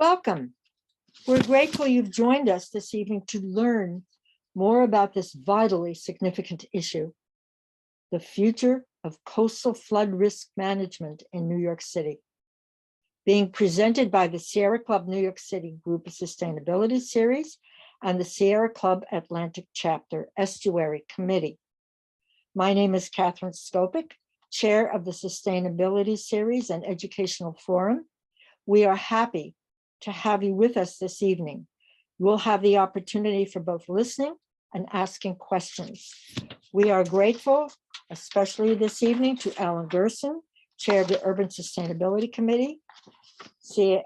Welcome. We're grateful you've joined us this evening to learn more about this vitally significant issue, the future of coastal flood risk management in New York City. Being presented by the Sierra Club New York City Group Sustainability Series and the Sierra Club Atlantic Chapter Estuary Committee. My name is Catherine Skopik, Chair of the Sustainability Series and Educational Forum. We are happy to have you with us this evening. We'll have the opportunity for both listening and asking questions. We are grateful, especially this evening, to Alan Gerson, Chair of the Urban Sustainability Committee,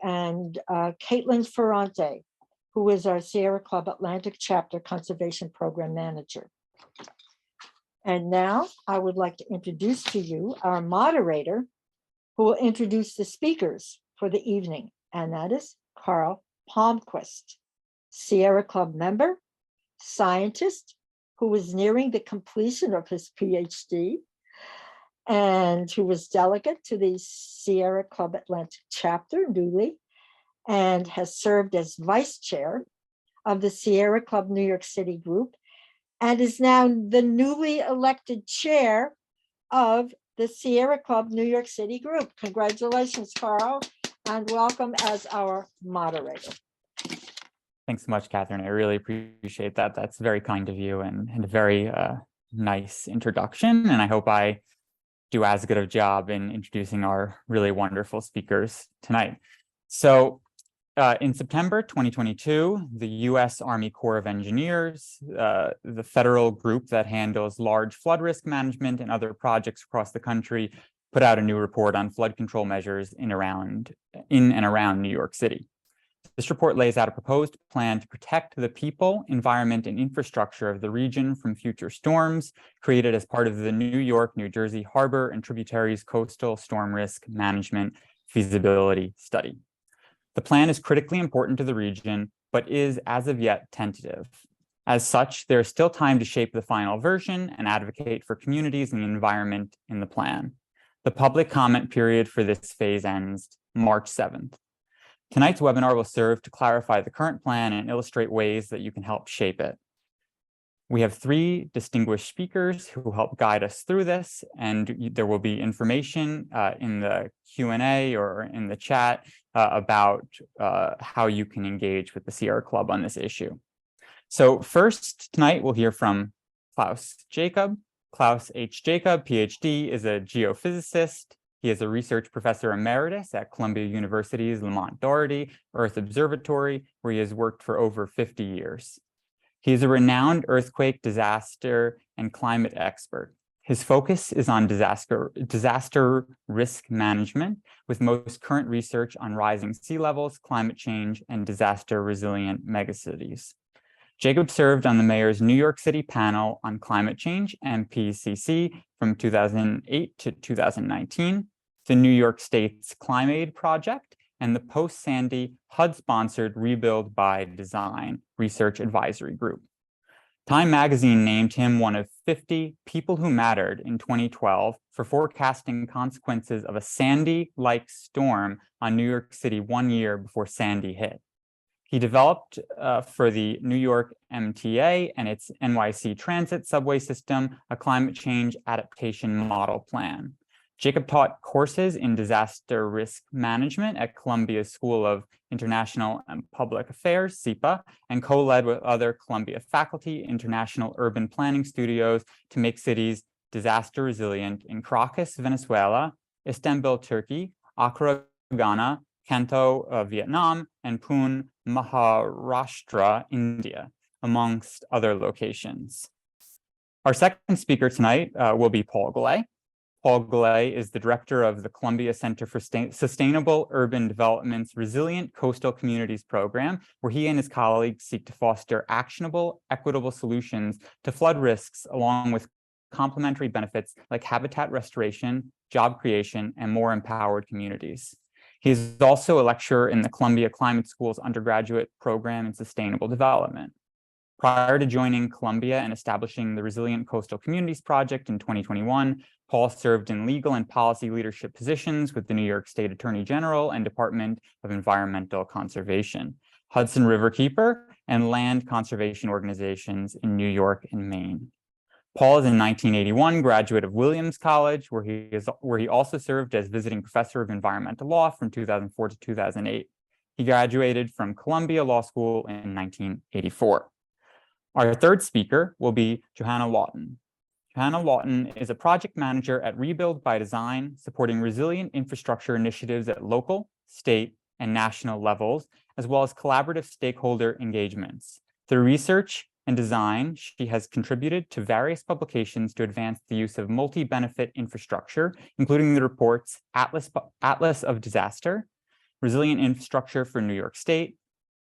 and Caitlin Ferrante, who is our Sierra Club Atlantic Chapter Conservation Program Manager. And now I would like to introduce to you our moderator, who will introduce the speakers for the evening, and that is Karl Palmquist, Sierra Club member, scientist who was nearing the completion of his PhD and who was delegate to the Sierra Club Atlantic Chapter newly and has served as vice chair of the Sierra Club New York City Group and is now the newly elected chair of the Sierra Club New York City Group. Congratulations, Karl, and welcome as our moderator. Thanks so much, Catherine. I really appreciate that. That's very kind of you and a very nice introduction. And I hope I do as good a job in introducing our really wonderful speakers tonight. So in September 2022, the U.S. Army Corps of Engineers, the federal group that handles large flood risk management and other projects across the country, put out a new report on flood control measures in and around New York City. This report lays out a proposed plan to protect the people, environment, and infrastructure of the region from future storms, created as part of the New York, New Jersey Harbor and Tributaries Coastal Storm Risk Management Feasibility Study. The plan is critically important to the region, but is as of yet tentative. As such, there is still time to shape the final version and advocate for communities and the environment in the plan. The public comment period for this phase ends March 7th. Tonight's webinar will serve to clarify the current plan and illustrate ways that you can help shape it. We have three distinguished speakers who will help guide us through this, and there will be information in the Q&A or in the chat about how you can engage with the Sierra Club on this issue. So first, tonight we'll hear from KLAUS Jacob. KLAUS H. Jacob, PhD, is a geophysicist. He is a research professor emeritus at Columbia University's Lamont-Doherty Earth Observatory, where he has worked for over 50 years. He is a renowned earthquake, disaster, and climate expert. His focus is on disaster risk management, with most current research on rising sea levels, climate change, and disaster-resilient megacities. Jacob served on the mayor's New York City panel on climate change, MPCC, from 2008 to 2019, the New York State's Climate Project, and the post-Sandy HUD-sponsored Rebuild by Design Research Advisory Group. Time magazine named him one of 50 people who mattered in 2012 for forecasting consequences of a Sandy-like storm on New York City 1 year before Sandy hit. He developed for the New York MTA and its NYC transit subway system a climate change adaptation model plan. Jacob taught courses in disaster risk management at Columbia School of International and Public Affairs, SIPA, and co-led with other Columbia faculty international urban planning studios to make cities disaster resilient in Caracas, Venezuela, Istanbul, Turkey, Accra, Ghana, Kanto, Vietnam, and Pune, Maharashtra, India, amongst other locations. Our second speaker tonight will be Paul GALLAY. Paul GALLAY is the director of the Columbia Center for Sustainable Urban Development's Resilient Coastal Communities program, where he and his colleagues seek to foster actionable, equitable solutions to flood risks, along with complementary benefits like habitat restoration, job creation, and more empowered communities. He is also a lecturer in the Columbia Climate School's undergraduate program in sustainable development. Prior to joining Columbia and establishing the Resilient Coastal Communities Project in 2021, Paul served in legal and policy leadership positions with the New York State Attorney General and Department of Environmental Conservation, Hudson Riverkeeper, and land conservation organizations in New York and Maine. Paul is a 1981 graduate of Williams College, where he also served as visiting professor of environmental law from 2004 to 2008. He graduated from Columbia Law School in 1984. Our third speaker will be JOHANNA LAWTON. JOHANNA LAWTON is a project manager at Rebuild by Design, supporting resilient infrastructure initiatives at local, state, and national levels, as well as collaborative stakeholder engagements. Through research and design, she has contributed to various publications to advance the use of multi-benefit infrastructure, including the reports Atlas of Disaster, Resilient Infrastructure for New York State,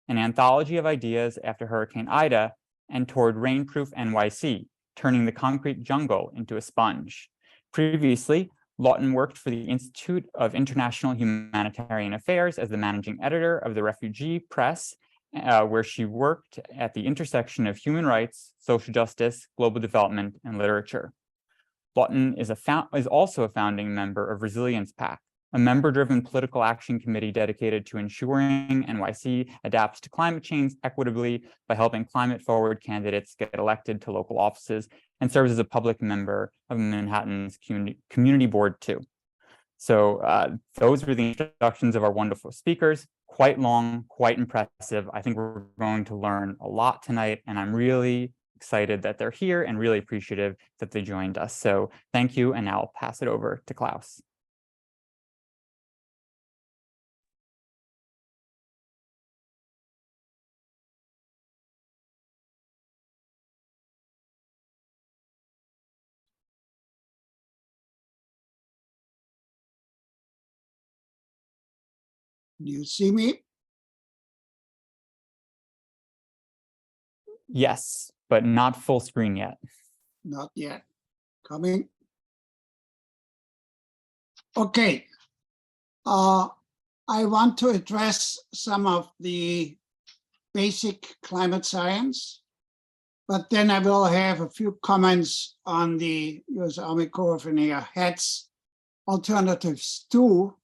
an anthology of ideas after Hurricane Ida, and Toward Rainproof NYC, turning the concrete jungle into a sponge. Previously, LAWTON worked for the Institute of International Humanitarian Affairs as the managing editor of the Refugee Press, where she worked at the intersection of human rights, social justice, global development, and literature. LAWTON is also a founding member of Resilience PAC, a member-driven political action committee dedicated to ensuring NYC adapts to climate change equitably by helping climate-forward candidates get elected to local offices, and serves as a public member of Manhattan's Community Board too. So those were the introductions of our wonderful speakers. Quite long, quite impressive. I think we're going to learn a lot tonight, and I'm really excited that they're here and really appreciative that they joined us. So thank you, and now I'll pass it over to Klaus. Do you see me? Yes, but not full screen yet. Not yet. Coming. Okay. I want to address some of the basic climate science, but then I will have a few comments on the US Army Corps of Engineers HATS alternatives 2,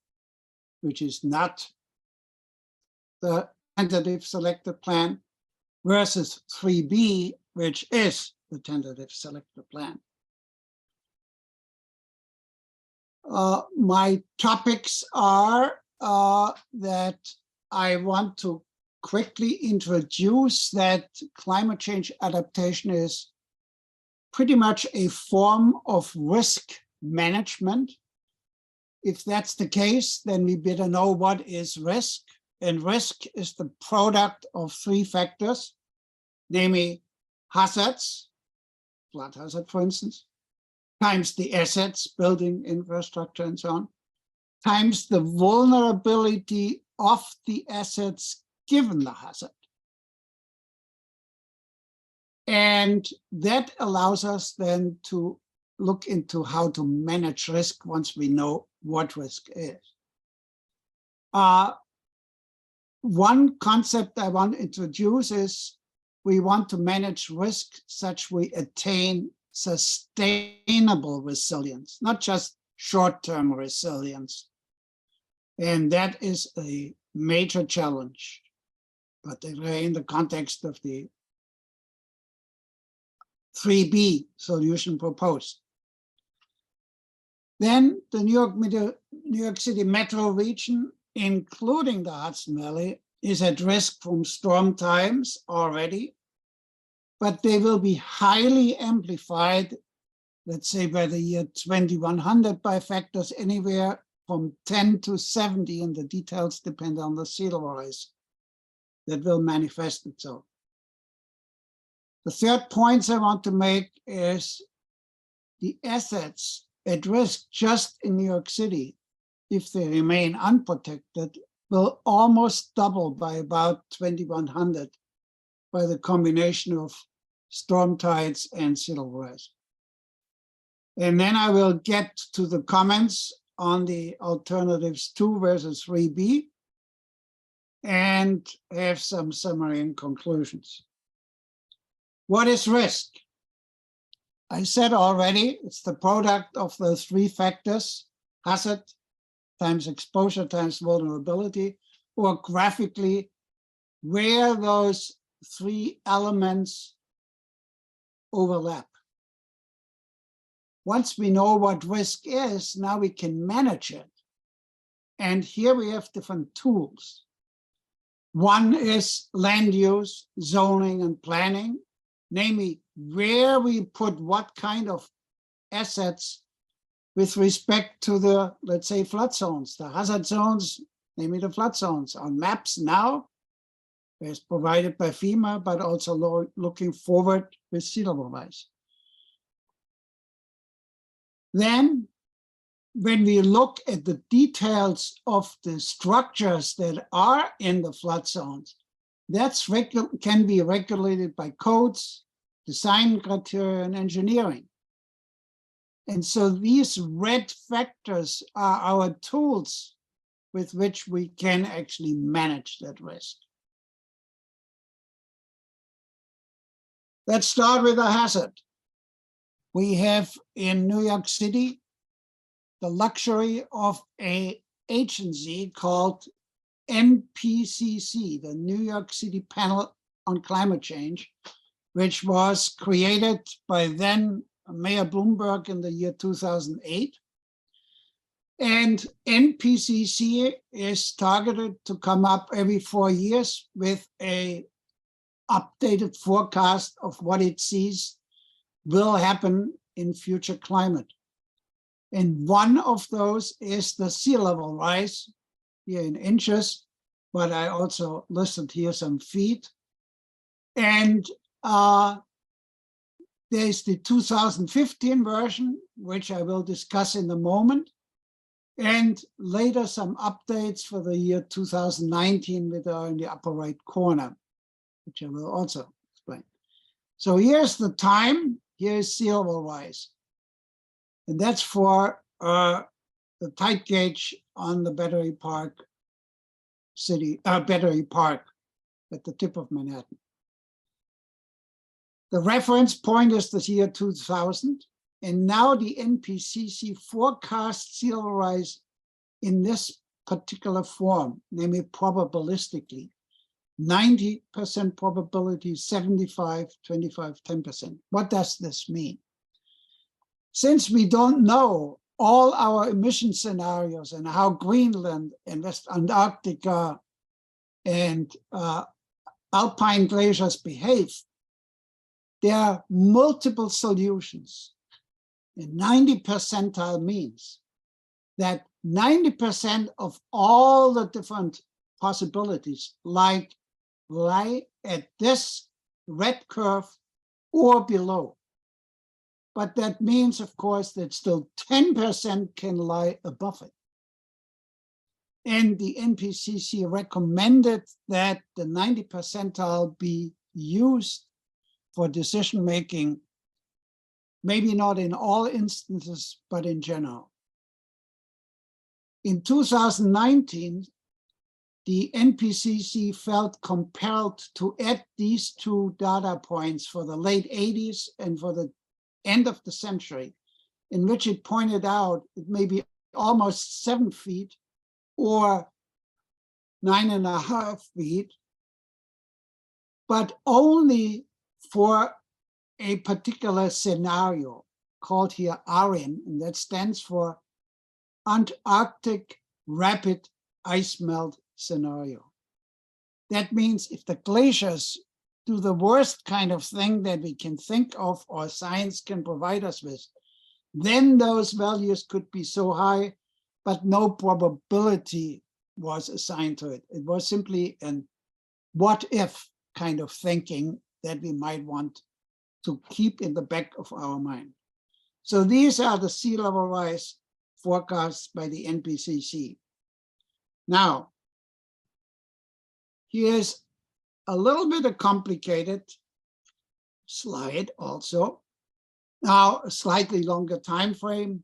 which is not the tentative selected plan, versus 3B, which is the tentative selected plan. My topics are that I want to quickly introduce that climate change adaptation is pretty much a form of risk management. If that's the case, then we better know what is risk. And risk is the product of 3 factors, namely hazards, flood hazard, for instance, times the assets, building infrastructure, and so on, times the vulnerability of the assets given the hazard. And that allows us then to look into how to manage risk once we know what risk is. One concept I want to introduce is we want to manage risk such we attain sustainable resilience, not just short-term resilience. And that is a major challenge, but in the context of the 3B solution proposed. Then the New York City metro region, including the Hudson Valley, is at risk from storm times already, but they will be highly amplified, let's say by the year 2100, by factors anywhere from 10 to 70, and the details depend on the sea level rise that will manifest itself. The third point I want to make is the assets at risk just in New York City, if they remain unprotected, will almost double by about 2100 by the combination of storm tides and sea level rise. And then I will get to the comments on the alternatives 2 versus 3B and have some summary and conclusions. What is risk? I said already, it's the product of the three factors: hazard times exposure times vulnerability, or graphically, where those three elements overlap. Once we know what risk is, now we can manage it. And here we have different tools. One is land use, zoning, and planning, namely where we put what kind of assets with respect to the, let's say, flood zones, the hazard zones, namely the flood zones, on maps now, as provided by FEMA, but also looking forward with sea level rise. Then, when we look at the details of the structures that are in the flood zones, that's can be regulated by codes, design criteria, and engineering. And so these red factors are our tools with which we can actually manage that risk. Let's start with a hazard. We have in New York City the luxury of an agency called NPCC, the New York City Panel on Climate Change, which was created by then Mayor Bloomberg in the year 2008. And NPCC is targeted to come up every 4 years with an updated forecast of what it sees will happen in future climate. And one of those is the sea level rise here in inches, but I also listed here some feet. And there's the 2015 version, which I will discuss in a moment. And later some updates for the year 2019, which are in the upper right corner, which I will also explain. So here's the time, here's sea level rise. And that's for the tide gauge on the Battery Park Battery Park at the tip of Manhattan. The reference point is the year 2000. And now the NPCC forecasts sea level rise in this particular form, namely probabilistically. 90% probability, 75, 25, 10%. What does this mean? Since we don't know all our emission scenarios and how Greenland and West Antarctica and alpine glaciers behave, there are multiple solutions. And 90 percentile means that 90% of all the different possibilities lie at this red curve or below. But that means, of course, that still 10% can lie above it. And the NPCC recommended that the 90 percentile be used for decision-making, maybe not in all instances, but in general. In 2019, the NPCC felt compelled to add these two data points for the late 80s and for the end of the century, in which it pointed out it may be almost 7 feet or 9.5 feet, but only for a particular scenario called here ARIM, and that stands for Antarctic Rapid Ice Melt Scenario. That means if the glaciers do the worst kind of thing that we can think of or science can provide us with, then those values could be so high, but no probability was assigned to it. It was simply an what if kind of thinking that we might want to keep in the back of our mind. So these are the sea level rise forecasts by the NPCC. Now, here's a little bit of complicated slide also. Now, a slightly longer time frame,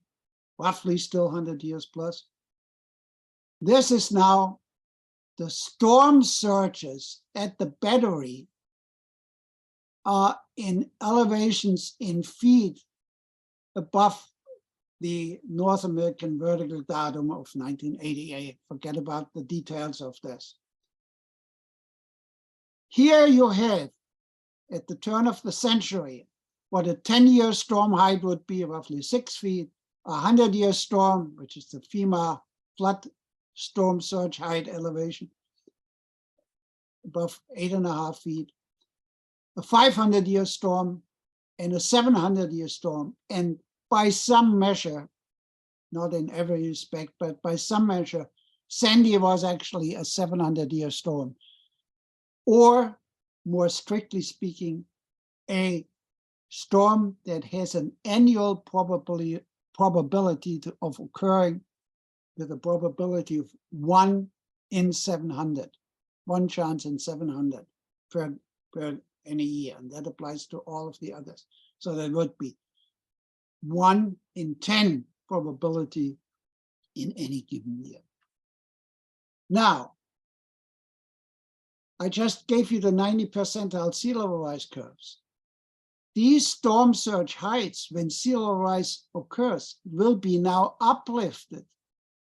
roughly still 100 years plus. This is now the storm surges at the battery in elevations in feet above the North American vertical datum of 1988. Forget about the details of this. Here you have, at the turn of the century, what a 10-year storm height would be, roughly 6 feet, a 100-year storm, which is the FEMA flood storm surge height elevation, above 8.5 feet, a 500-year storm, and a 700-year storm. And by some measure, not in every respect, but by some measure, Sandy was actually a 700-year storm. Or, more strictly speaking, a storm that has an annual probability of occurring with a probability of 1 in 700, 1 chance in 700 per any year, and that applies to all of the others. So that would be 1 in 10 probability in any given year. Now, I just gave you the 90 percentile sea level rise curves. These storm surge heights, when sea level rise occurs, will be now uplifted,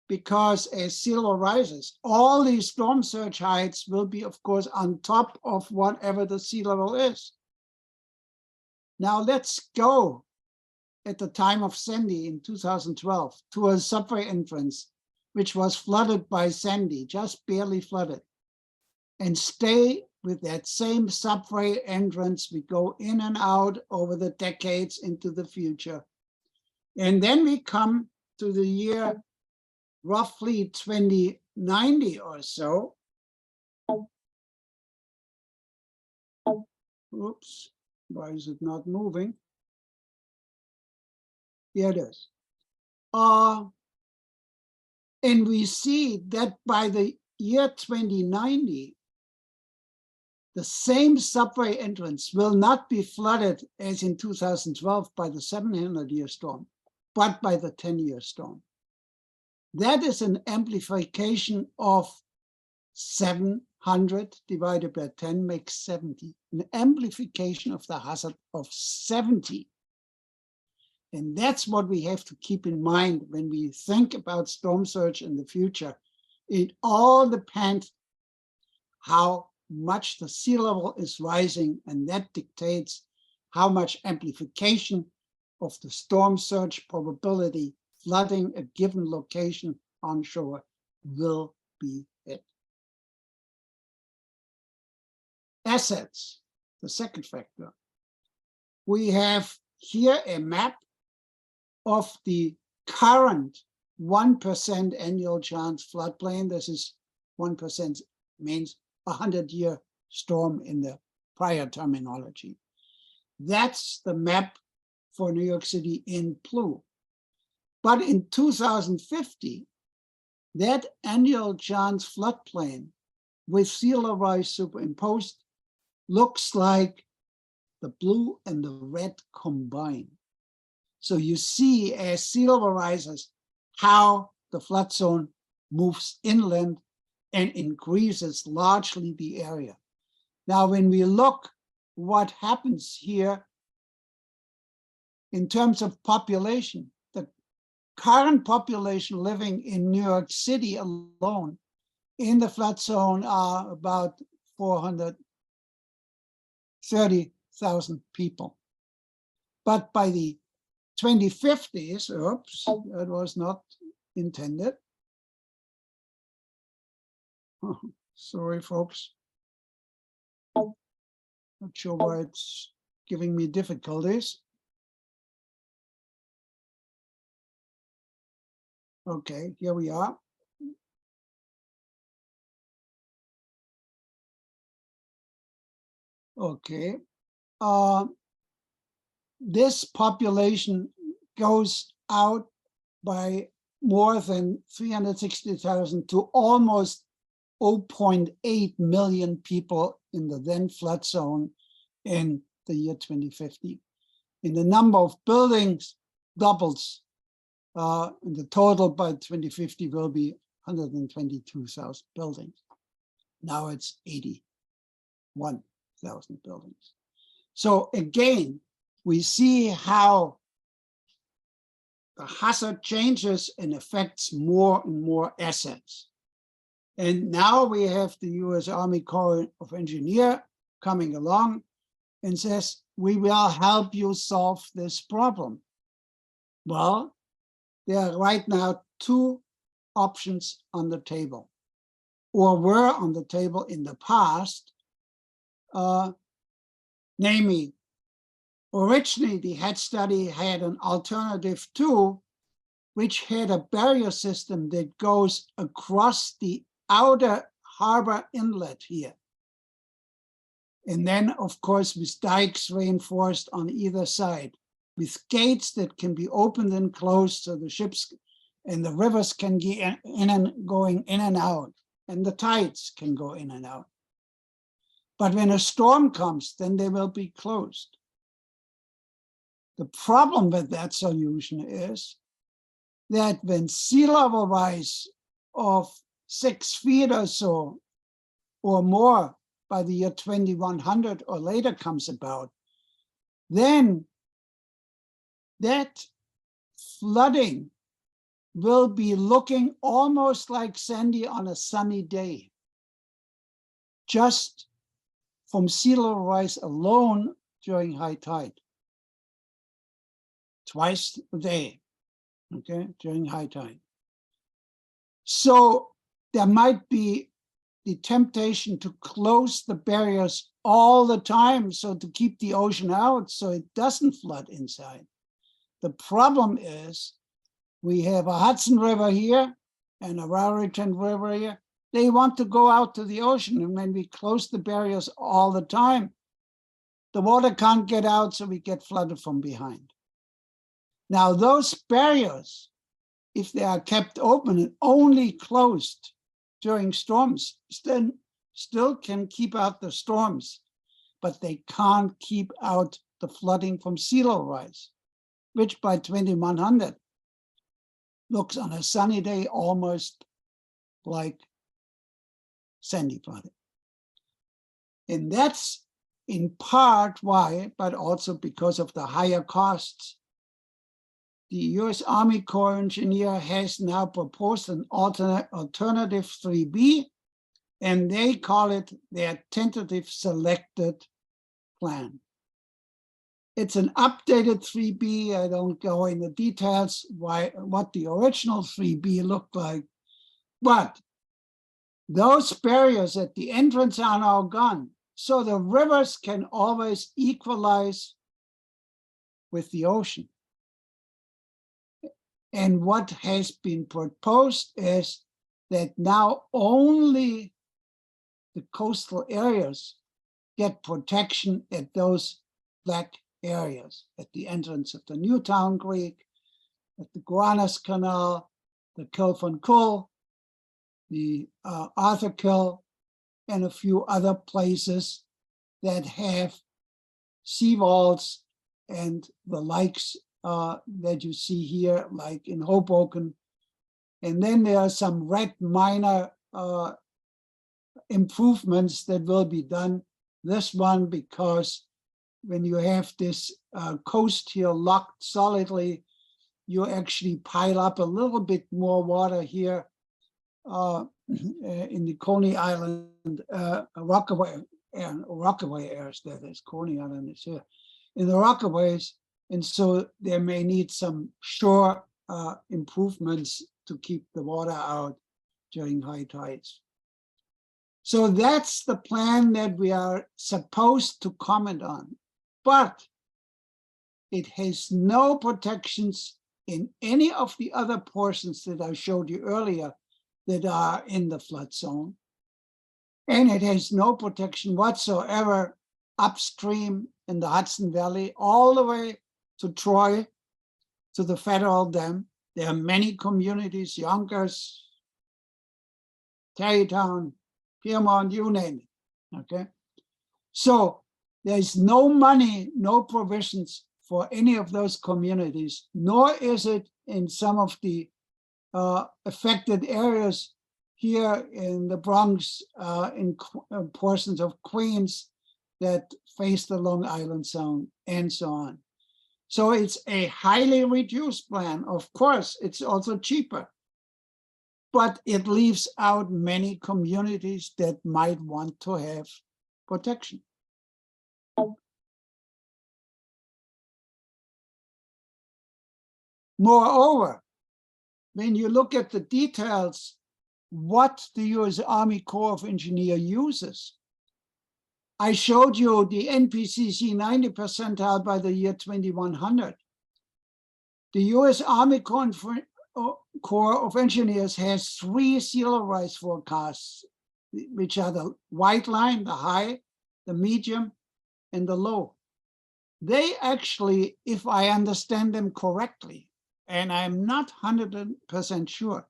because as sea level rises, all these storm surge heights will be, of course, on top of whatever the sea level is. Now let's go at the time of Sandy in 2012 to a subway entrance, which was flooded by Sandy, just barely flooded, and stay with that same subway entrance. We go in and out over the decades into the future. And then we come to the year roughly 2090 or so. Oops, why is it not moving? Here it is. And we see that by the year 2090, the same subway entrance will not be flooded as in 2012 by the 700-year storm, but by the 10-year storm. That is an amplification of 700 divided by 10 makes 70, an amplification of the hazard of 70. And that's what we have to keep in mind when we think about storm surge in the future. It all depends how much the sea level is rising, and that dictates how much amplification of the storm surge probability flooding a given location onshore will be it. Assets, the second factor. We have here a map of the current 1% annual chance floodplain. This is 1% means 100-year storm in the prior terminology. That's the map for New York City in blue. But in 2050, that annual chance floodplain with sea level rise superimposed looks like the blue and the red combined. So you see, as sea level rises, how the flood zone moves inland and increases largely the area. Now, when we look what happens here in terms of population, the current population living in New York City alone in the flood zone are about 430,000 people. But by the 2050s, oops, that was not intended. Oh, sorry, folks. Not sure why it's giving me difficulties. Okay, here we are. Okay. This population goes out by more than 360,000 to almost 0.8 million people in the then flood zone in the year 2050. And the number of buildings doubles. And the total by 2050 will be 122,000 buildings. Now it's 81,000 buildings. So again, we see how the hazard changes and affects more and more assets. And now we have the US Army Corps of Engineers coming along and says, we will help you solve this problem. Well, there are right now two options on the table, or were on the table in the past, namely, originally the HEAD study had an alternative too, which had a barrier system that goes across the outer harbor inlet here. And then, of course, with dikes reinforced on either side, with gates that can be opened and closed so the ships and the rivers can get going in and out, and the tides can go in and out. But when a storm comes, then they will be closed. The problem with that solution is that when sea level rise of 6 feet or so, or more, by the year 2100 or later comes about, then that flooding will be looking almost like Sandy on a sunny day, just from sea level rise alone during high tide. Twice a day, okay, during high tide. So there might be the temptation to close the barriers all the time, so to keep the ocean out so it doesn't flood inside. The problem is we have a Hudson River here and a Raritan River here. They want to go out to the ocean, and when we close the barriers all the time, the water can't get out, so we get flooded from behind. Now those barriers, if they are kept open and only closed during storms, still can keep out the storms, but they can't keep out the flooding from sea level rise, which by 2100 looks on a sunny day almost like Sandy flooding. And that's in part why, but also because of the higher costs, the US Army Corps Engineer has now proposed an alternative 3B, and they call it their tentative selected plan. It's an updated 3B. I don't go into details what the original 3B looked like, but those barriers at the entrance are now gone. So the rivers can always equalize with the ocean. And what has been proposed is that now only the coastal areas get protection at those black areas, at the entrance of the Newtown Creek, at the Gowanus Canal, the Kill von Kull, the Arthur Kill, and a few other places that have seawalls and the likes that you see here, like in Hoboken. And then there are some red minor improvements that will be done. This one, because when you have this coast here locked solidly, you actually pile up a little bit more water here in the Coney Island, Rockaway areas. That is, Coney Island is here. In the Rockaways, and so there may need some shore improvements to keep the water out during high tides. So that's the plan that we are supposed to comment on, but it has no protections in any of the other portions that I showed you earlier that are in the flood zone. And it has no protection whatsoever upstream in the Hudson Valley, all the way to Troy, to the federal dam. There are many communities, Yonkers, Tarrytown, Piermont, you name it, okay? So there's no money, no provisions for any of those communities, nor is it in some of the affected areas here in the Bronx, in portions of Queens that face the Long Island Sound, and so on. So it's a highly reduced plan. Of course, it's also cheaper, but it leaves out many communities that might want to have protection. Moreover, when you look at the details, what the US Army Corps of Engineers uses, I showed you the NPCC 90 percentile by the year 2100. The US Army Corps of Engineers has 3 sea level rise forecasts, which are the white line, the high, the medium, and the low. They actually, if I understand them correctly, and I'm not 100% sure,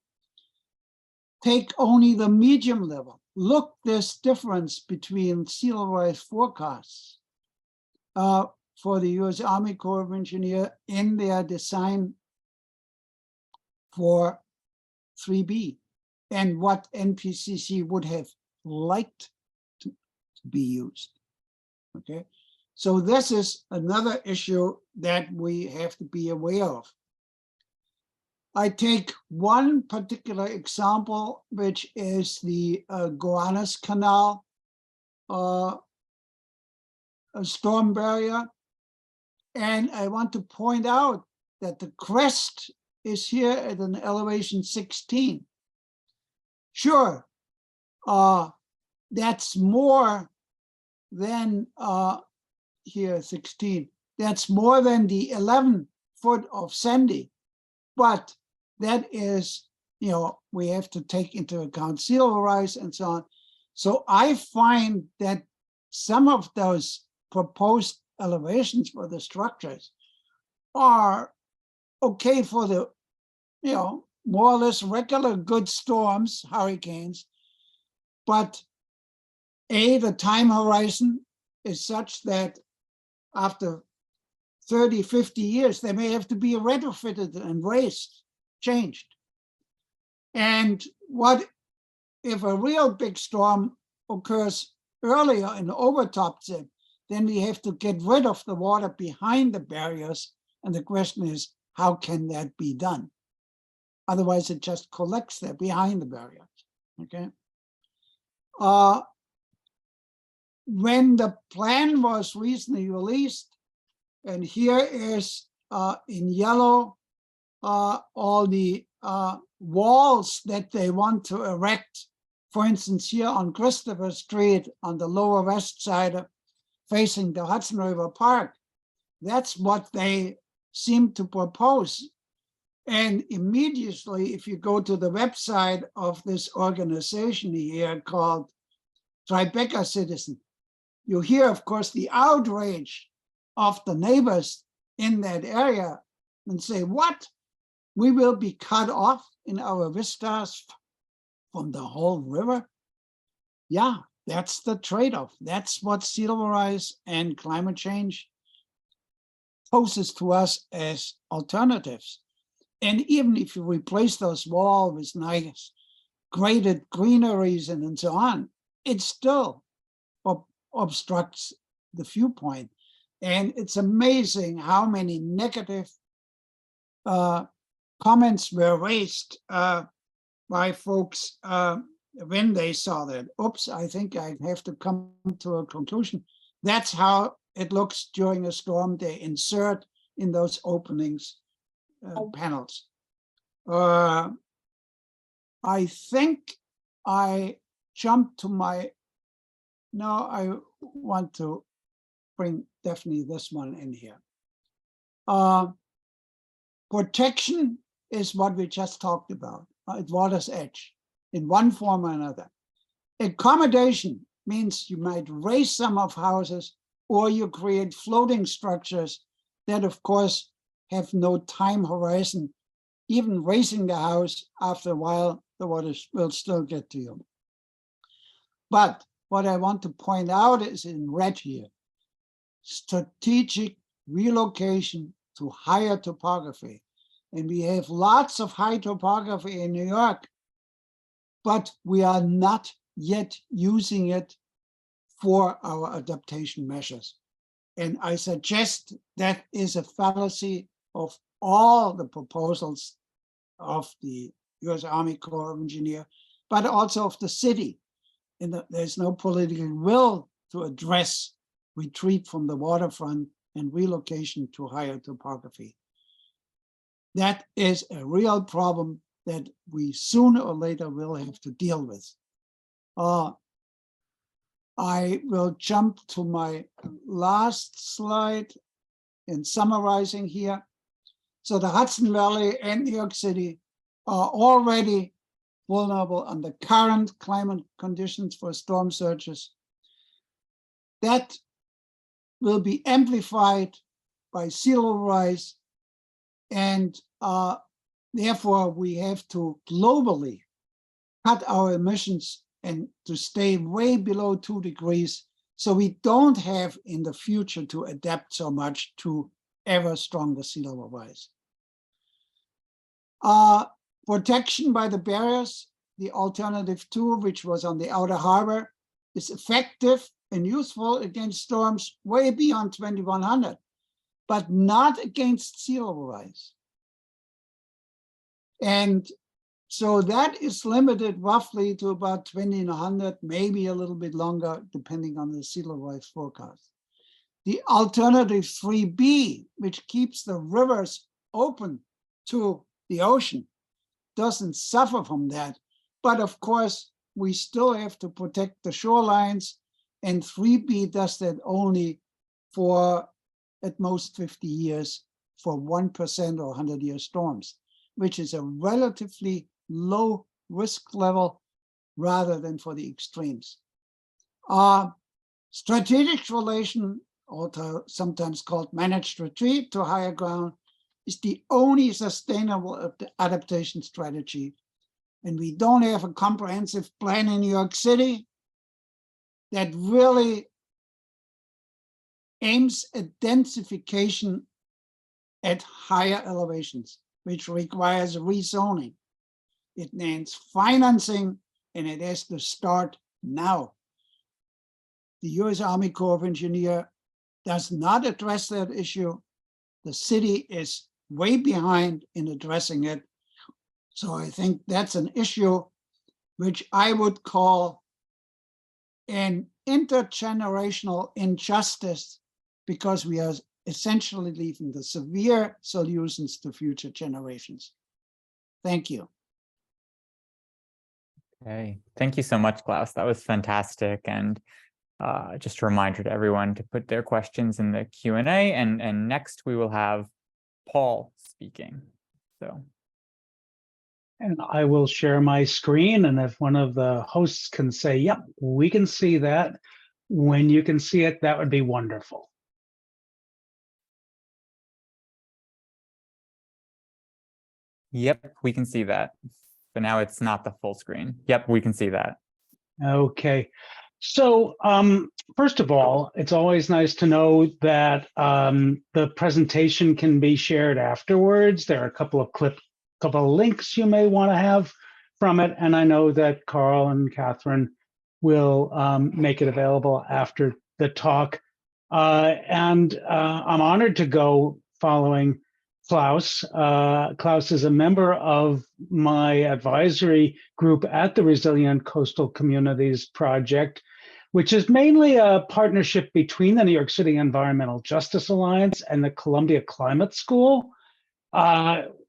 take only the medium level. Look, this difference between sea level rise forecasts for the US Army Corps of Engineers in their design for 3B and what NPCC would have liked to be used. Okay, so this is another issue that we have to be aware of. I take one particular example, which is the Gowanus Canal a storm barrier. And I want to point out that the crest is here at an elevation 16. Sure, that's more than here 16. That's more than the 11 foot of Sandy, but that is, you know, we have to take into account sea level rise and so on. So I find that some of those proposed elevations for the structures are okay for the, you know, more or less regular good storms, hurricanes, but the time horizon is such that after 30, 50 years, they may have to be retrofitted and raised, changed. And what if a real big storm occurs earlier and overtops it, then we have to get rid of the water behind the barriers. And the question is, how can that be done? Otherwise, it just collects there behind the barriers, okay? When the plan was recently released, and here is in yellow, all the walls that they want to erect. For instance, here on Christopher Street, on the lower west side, facing the Hudson River Park, that's what they seem to propose. And immediately, if you go to the website of this organization here called Tribeca Citizen, you hear, of course, the outrage of the neighbors in that area and say, what? We will be cut off in our vistas from the whole river? Yeah, that's the trade-off. That's what sea level rise and climate change poses to us as alternatives. And even if you replace those walls with nice graded greeneries and so on, it still obstructs the viewpoint. And it's amazing how many negative comments were raised by folks when they saw that. Oops, I think I have to come to a conclusion. That's how it looks during a storm. They insert in those openings panels. I think I jumped to my, no, I want to bring definitely this one in here. Protection is what we just talked about at water's edge in one form or another. Accommodation means you might raise some of houses or you create floating structures that, of course, have no time horizon. Even raising the house, after a while, the water will still get to you. But what I want to point out is in red here, strategic relocation to higher topography. And we have lots of high topography in New York, but we are not yet using it for our adaptation measures. And I suggest that is a fallacy of all the proposals of the US Army Corps of Engineers, but also of the city. And there's no political will to address retreat from the waterfront and relocation to higher topography. That is a real problem that we sooner or later will have to deal with. I will jump to my last slide in summarizing here. So the Hudson Valley and New York City are already vulnerable under current climate conditions for storm surges. That will be amplified by sea level rise, and therefore we have to globally cut our emissions and to stay way below 2 degrees, so we don't have in the future to adapt so much to ever stronger sea level rise. Protection by the barriers, the alternative 2, which was on the outer harbor, is effective and useful against storms way beyond 2100, but not against sea level rise. And so that is limited roughly to about 2100, maybe a little bit longer, depending on the sea level rise forecast. The alternative 3B, which keeps the rivers open to the ocean, doesn't suffer from that. But of course, we still have to protect the shorelines, and 3B does that only for at most 50 years for 1% or 100-year storms, which is a relatively low risk level rather than for the extremes. Strategic relation, also sometimes called managed retreat to higher ground, is the only sustainable adaptation strategy. And we don't have a comprehensive plan in New York City that really aims at densification at higher elevations, which requires rezoning. It needs financing, and it has to start now. The US Army Corps of Engineers does not address that issue. The city is way behind in addressing it. So I think that's an issue which I would call an intergenerational injustice, because we are essentially leaving the severe solutions to future generations. Thank you. Okay, thank you so much, Klaus. That was fantastic. And just a reminder to everyone to put their questions in the Q&A, and next we will have Paul speaking. So. And I will share my screen, and if one of the hosts can say, yep, we can see that, when you can see it, that would be wonderful. Yep, we can see that. But now it's not the full screen. Yep, we can see that. Okay. So first of all, it's always nice to know that the presentation can be shared afterwards. There are a couple of links you may want to have from it. And I know that Karl and Catherine will make it available after the talk. And I'm honored to go following Klaus. Klaus is a member of my advisory group at the Resilient Coastal Communities Project, which is mainly a partnership between the New York City Environmental Justice Alliance and the Columbia Climate School.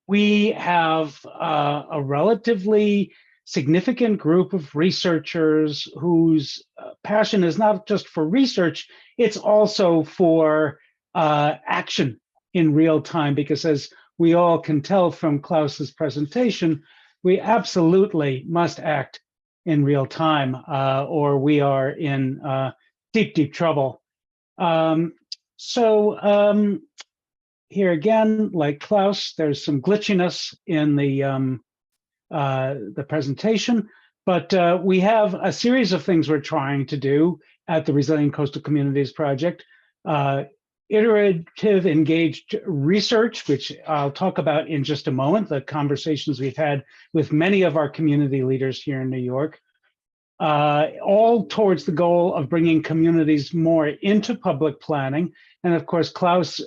We have a relatively significant group of researchers whose passion is not just for research, it's also for action in real time, because as we all can tell from Klaus's presentation, we absolutely must act in real time or we are in deep, deep trouble. Here again, like Klaus, there's some glitchiness in the presentation, but we have a series of things we're trying to do at the Resilient Coastal Communities Project. Iterative engaged research, which I'll talk about in just a moment, the conversations we've had with many of our community leaders here in New York. all towards the goal of bringing communities more into public planning. And of course, KLAUS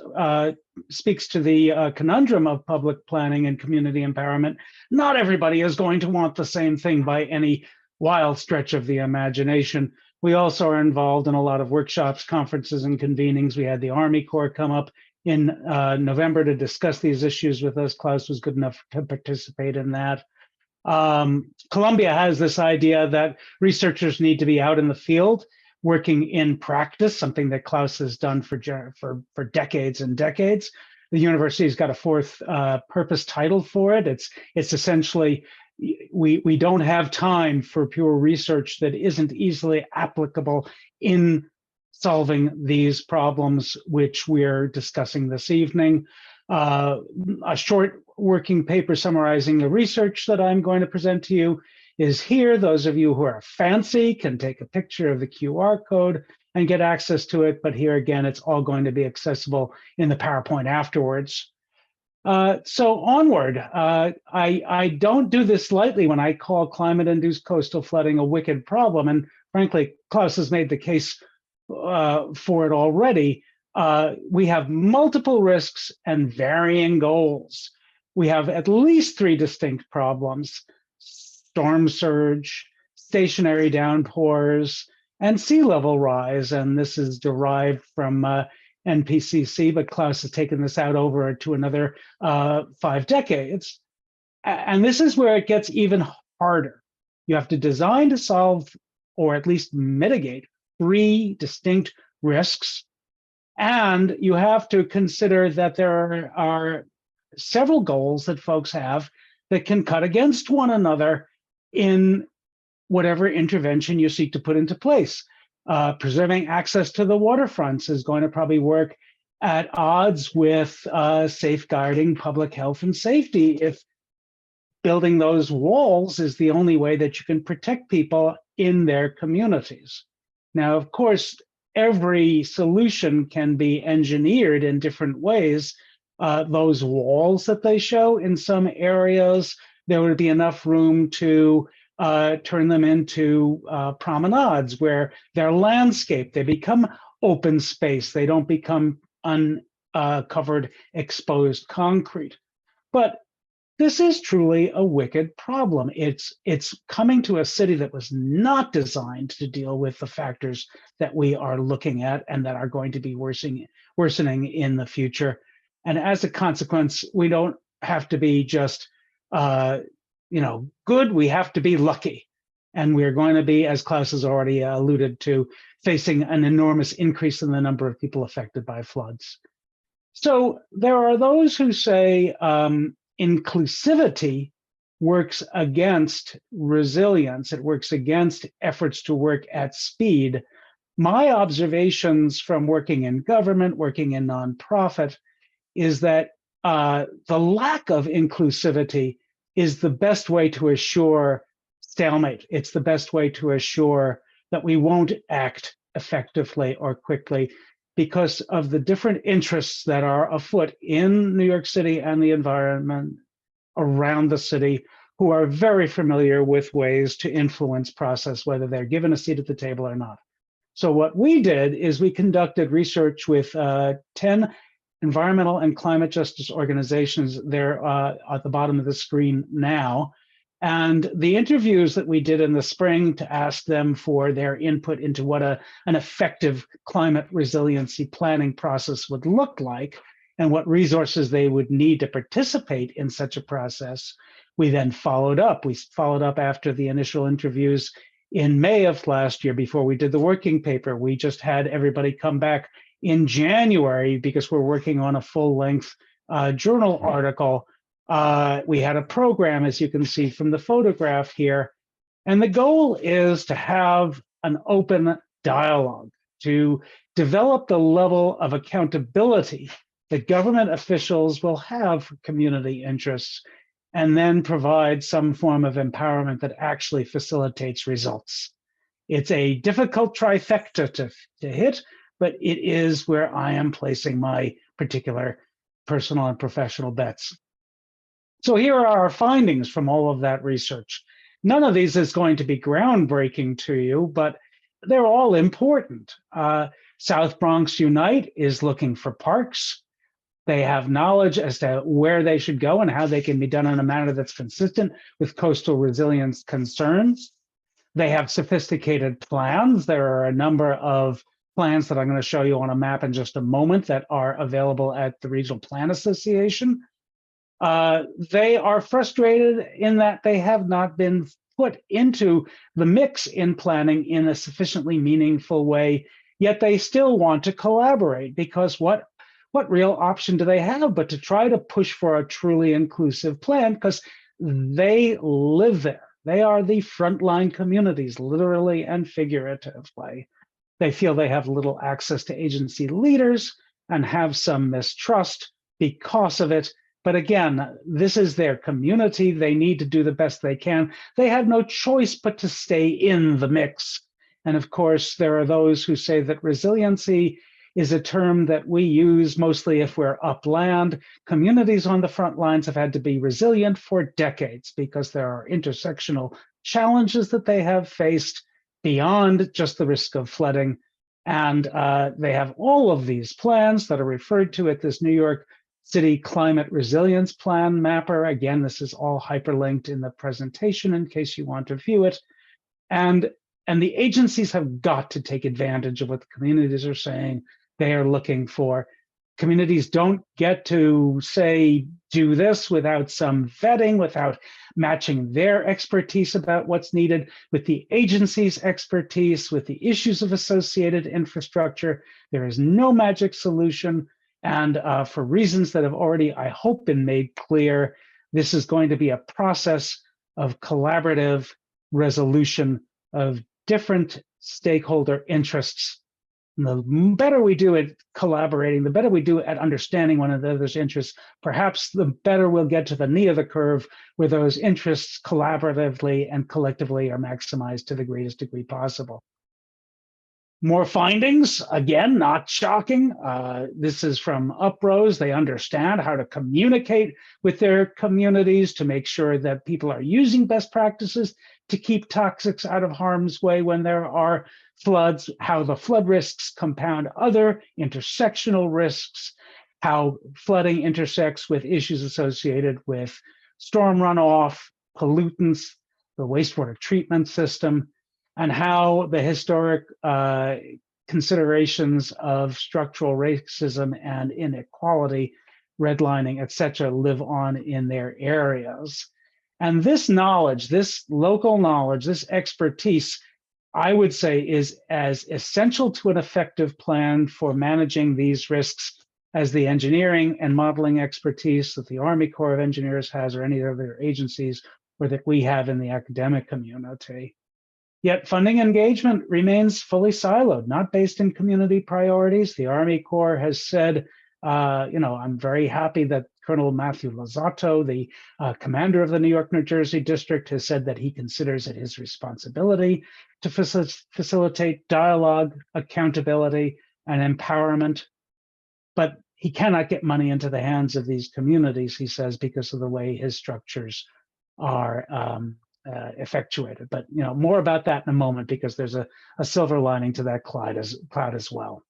speaks to the conundrum of public planning and community empowerment. Not everybody is going to want the same thing by any wild stretch of the imagination. We also are involved in a lot of workshops, conferences, and convenings. We had the Army Corps come up in November to discuss these issues with us. KLAUS was good enough to participate in that. Columbia has this idea that researchers need to be out in the field, working in practice, something that KLAUS has done for decades and decades. The university's got a fourth purpose title for it. It's essentially, we don't have time for pure research that isn't easily applicable in solving these problems which we're discussing this evening. A short working paper summarizing the research that I'm going to present to you is here. Those of you who are fancy can take a picture of the QR code and get access to it. But here again, it's all going to be accessible in the PowerPoint afterwards. So onward, I don't do this lightly when I call climate-induced coastal flooding a wicked problem. And frankly, KLAUS has made the case for it already. We have multiple risks and varying goals. We have at least 3 distinct problems: storm surge, stationary downpours, and sea level rise. And this is derived from NPCC, but KLAUS has taken this out over to another 5 decades. And this is where it gets even harder. You have to design to solve, or at least mitigate, 3 distinct risks. And you have to consider that there are several goals that folks have that can cut against one another in whatever intervention you seek to put into place. Preserving access to the waterfronts is going to probably work at odds with safeguarding public health and safety if building those walls is the only way that you can protect people in their communities. Now, of course, every solution can be engineered in different ways. Those walls that they show in some areas, there would be enough room to turn them into promenades where they're landscaped. They become open space. They don't become uncovered, exposed concrete. But this is truly a wicked problem. It's coming to a city that was not designed to deal with the factors that we are looking at and that are going to be worsening in the future. And as a consequence, we don't have to be just good, we have to be lucky. And we're going to be, as KLAUS has already alluded to, facing an enormous increase in the number of people affected by floods. So there are those who say inclusivity works against resilience. It works against efforts to work at speed. My observations from working in government, working in nonprofit, is that the lack of inclusivity is the best way to assure stalemate. It's the best way to assure that we won't act effectively or quickly because of the different interests that are afoot in New York City and the environment around the city, who are very familiar with ways to influence process, whether they're given a seat at the table or not. So what we did is we conducted research with 10 environmental and climate justice organizations. They're at the bottom of the screen now. And the interviews that we did in the spring to ask them for their input into what an effective climate resiliency planning process would look like and what resources they would need to participate in such a process, we then followed up. We followed up after the initial interviews in May of last year before we did the working paper. We just had everybody come back in January because we're working on a full-length journal article. We had a program, as you can see from the photograph here, and the goal is to have an open dialogue, to develop the level of accountability that government officials will have for community interests, and then provide some form of empowerment that actually facilitates results. It's a difficult trifecta to hit, but it is where I am placing my particular personal and professional bets. So here are our findings from all of that research. none of these is going to be groundbreaking to you, but they're all important. South Bronx Unite is looking for parks. They have knowledge as to where they should go and how they can be done in a manner that's consistent with coastal resilience concerns. They have sophisticated plans. There are a number of plans that I'm going to show you on a map in just a moment that are available at the Regional Plan Association. They are frustrated in that they have not been put into the mix in planning in a sufficiently meaningful way, yet they still want to collaborate, because what real option do they have but to try to push for a truly inclusive plan, because they live there. They are the frontline communities, literally and figuratively. They feel they have little access to agency leaders and have some mistrust because of it. But again, this is their community. They need to do the best they can. They have no choice but to stay in the mix. And of course, there are those who say that resiliency is a term that we use mostly if we're upland. Communities on the front lines have had to be resilient for decades because there are intersectional challenges that they have faced beyond just the risk of flooding. And they have all of these plans that are referred to at this New York City Climate Resilience Plan mapper. Again, this is all hyperlinked in the presentation in case you want to view it. And the agencies have got to take advantage of what the communities are saying they are looking for. Communities don't get to say, do this without some vetting, without matching their expertise about what's needed with the agency's expertise, with the issues of associated infrastructure. There is no magic solution. And for reasons that have already, I hope, been made clear, this is going to be a process of collaborative resolution of different stakeholder interests. And the better we do at collaborating, the better we do at understanding one another's interests, perhaps the better we'll get to the knee of the curve where those interests collaboratively and collectively are maximized to the greatest degree possible. More findings, again, not shocking. This is from UPROS. They understand how to communicate with their communities to make sure that people are using best practices to keep toxics out of harm's way when there are floods, how the flood risks compound other intersectional risks, how flooding intersects with issues associated with storm runoff, pollutants, the wastewater treatment system, and how the historic considerations of structural racism and inequality, redlining, et cetera, live on in their areas. And this knowledge, this local knowledge, this expertise, I would say is as essential to an effective plan for managing these risks as the engineering and modeling expertise that the Army Corps of Engineers has or any other agencies or that we have in the academic community. Yet funding engagement remains fully siloed, not based in community priorities. The Army Corps has said, I'm very happy that Colonel Matthew Lazzato, the commander of the New York, New Jersey district, has said that he considers it his responsibility to facilitate dialogue, accountability, and empowerment. But he cannot get money into the hands of these communities, he says, because of the way his structures are effectuated. But more about that in a moment, because there's a silver lining to that cloud as well.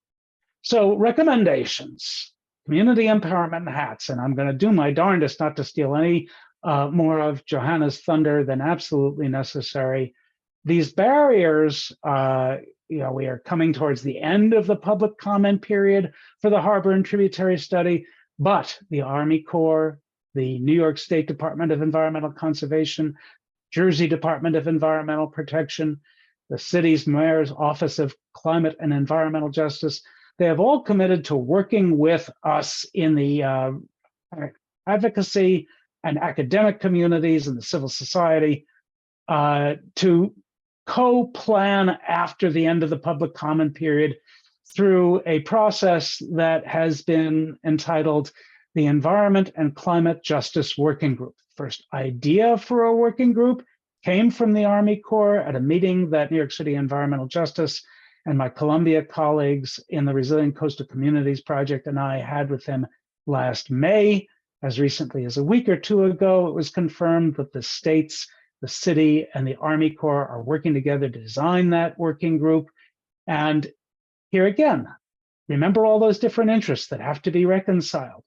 So recommendations, community empowerment hats, and I'm going to do my darndest not to steal any more of Johanna's thunder than absolutely necessary. These barriers, we are coming towards the end of the public comment period for the harbor and tributary study, but the Army Corps, the New York State Department of Environmental Conservation, Jersey Department of Environmental Protection, the city's mayor's Office of Climate and Environmental Justice, they have all committed to working with us in the advocacy and academic communities and the civil society to co-plan after the end of the public comment period through a process that has been entitled the Environment and Climate Justice Working Group. First idea for a working group came from the Army Corps at a meeting that New York City Environmental Justice and my Columbia colleagues in the Resilient Coastal Communities Project and I had with them last May. As recently as a week or two ago, it was confirmed that the states The city and the Army Corps are working together to design that working group. And here again, remember all those different interests that have to be reconciled.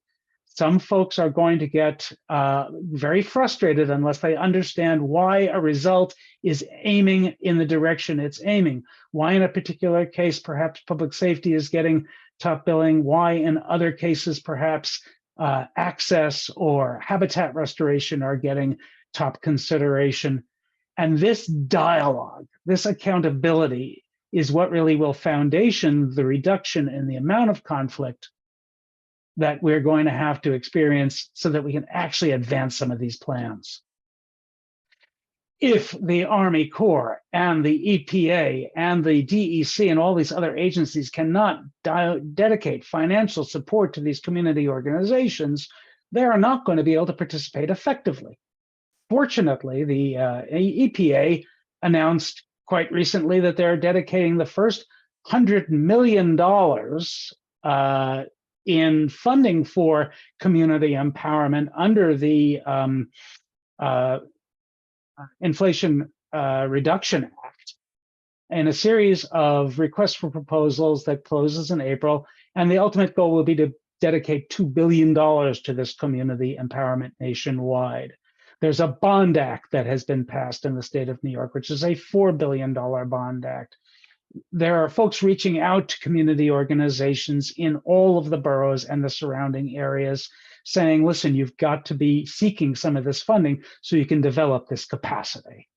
Some folks are going to get very frustrated unless they understand why a result is aiming in the direction it's aiming. Why in a particular case, perhaps public safety is getting top billing. Why in other cases, perhaps access or habitat restoration are getting top consideration. And this dialogue, this accountability is what really will foundation the reduction in the amount of conflict that we're going to have to experience so that we can actually advance some of these plans. If the Army Corps and the EPA and the DEC and all these other agencies cannot dedicate financial support to these community organizations, they are not going to be able to participate effectively. Fortunately, the EPA announced quite recently that they're dedicating the first $100 million in funding for community empowerment under the Inflation Reduction Act, and a series of requests for proposals that closes in April. And the ultimate goal will be to dedicate $2 billion to this community empowerment nationwide. There's a bond act that has been passed in the state of New York, which is a $4 billion bond act. There are folks reaching out to community organizations in all of the boroughs and the surrounding areas saying, listen, you've got to be seeking some of this funding so you can develop this capacity.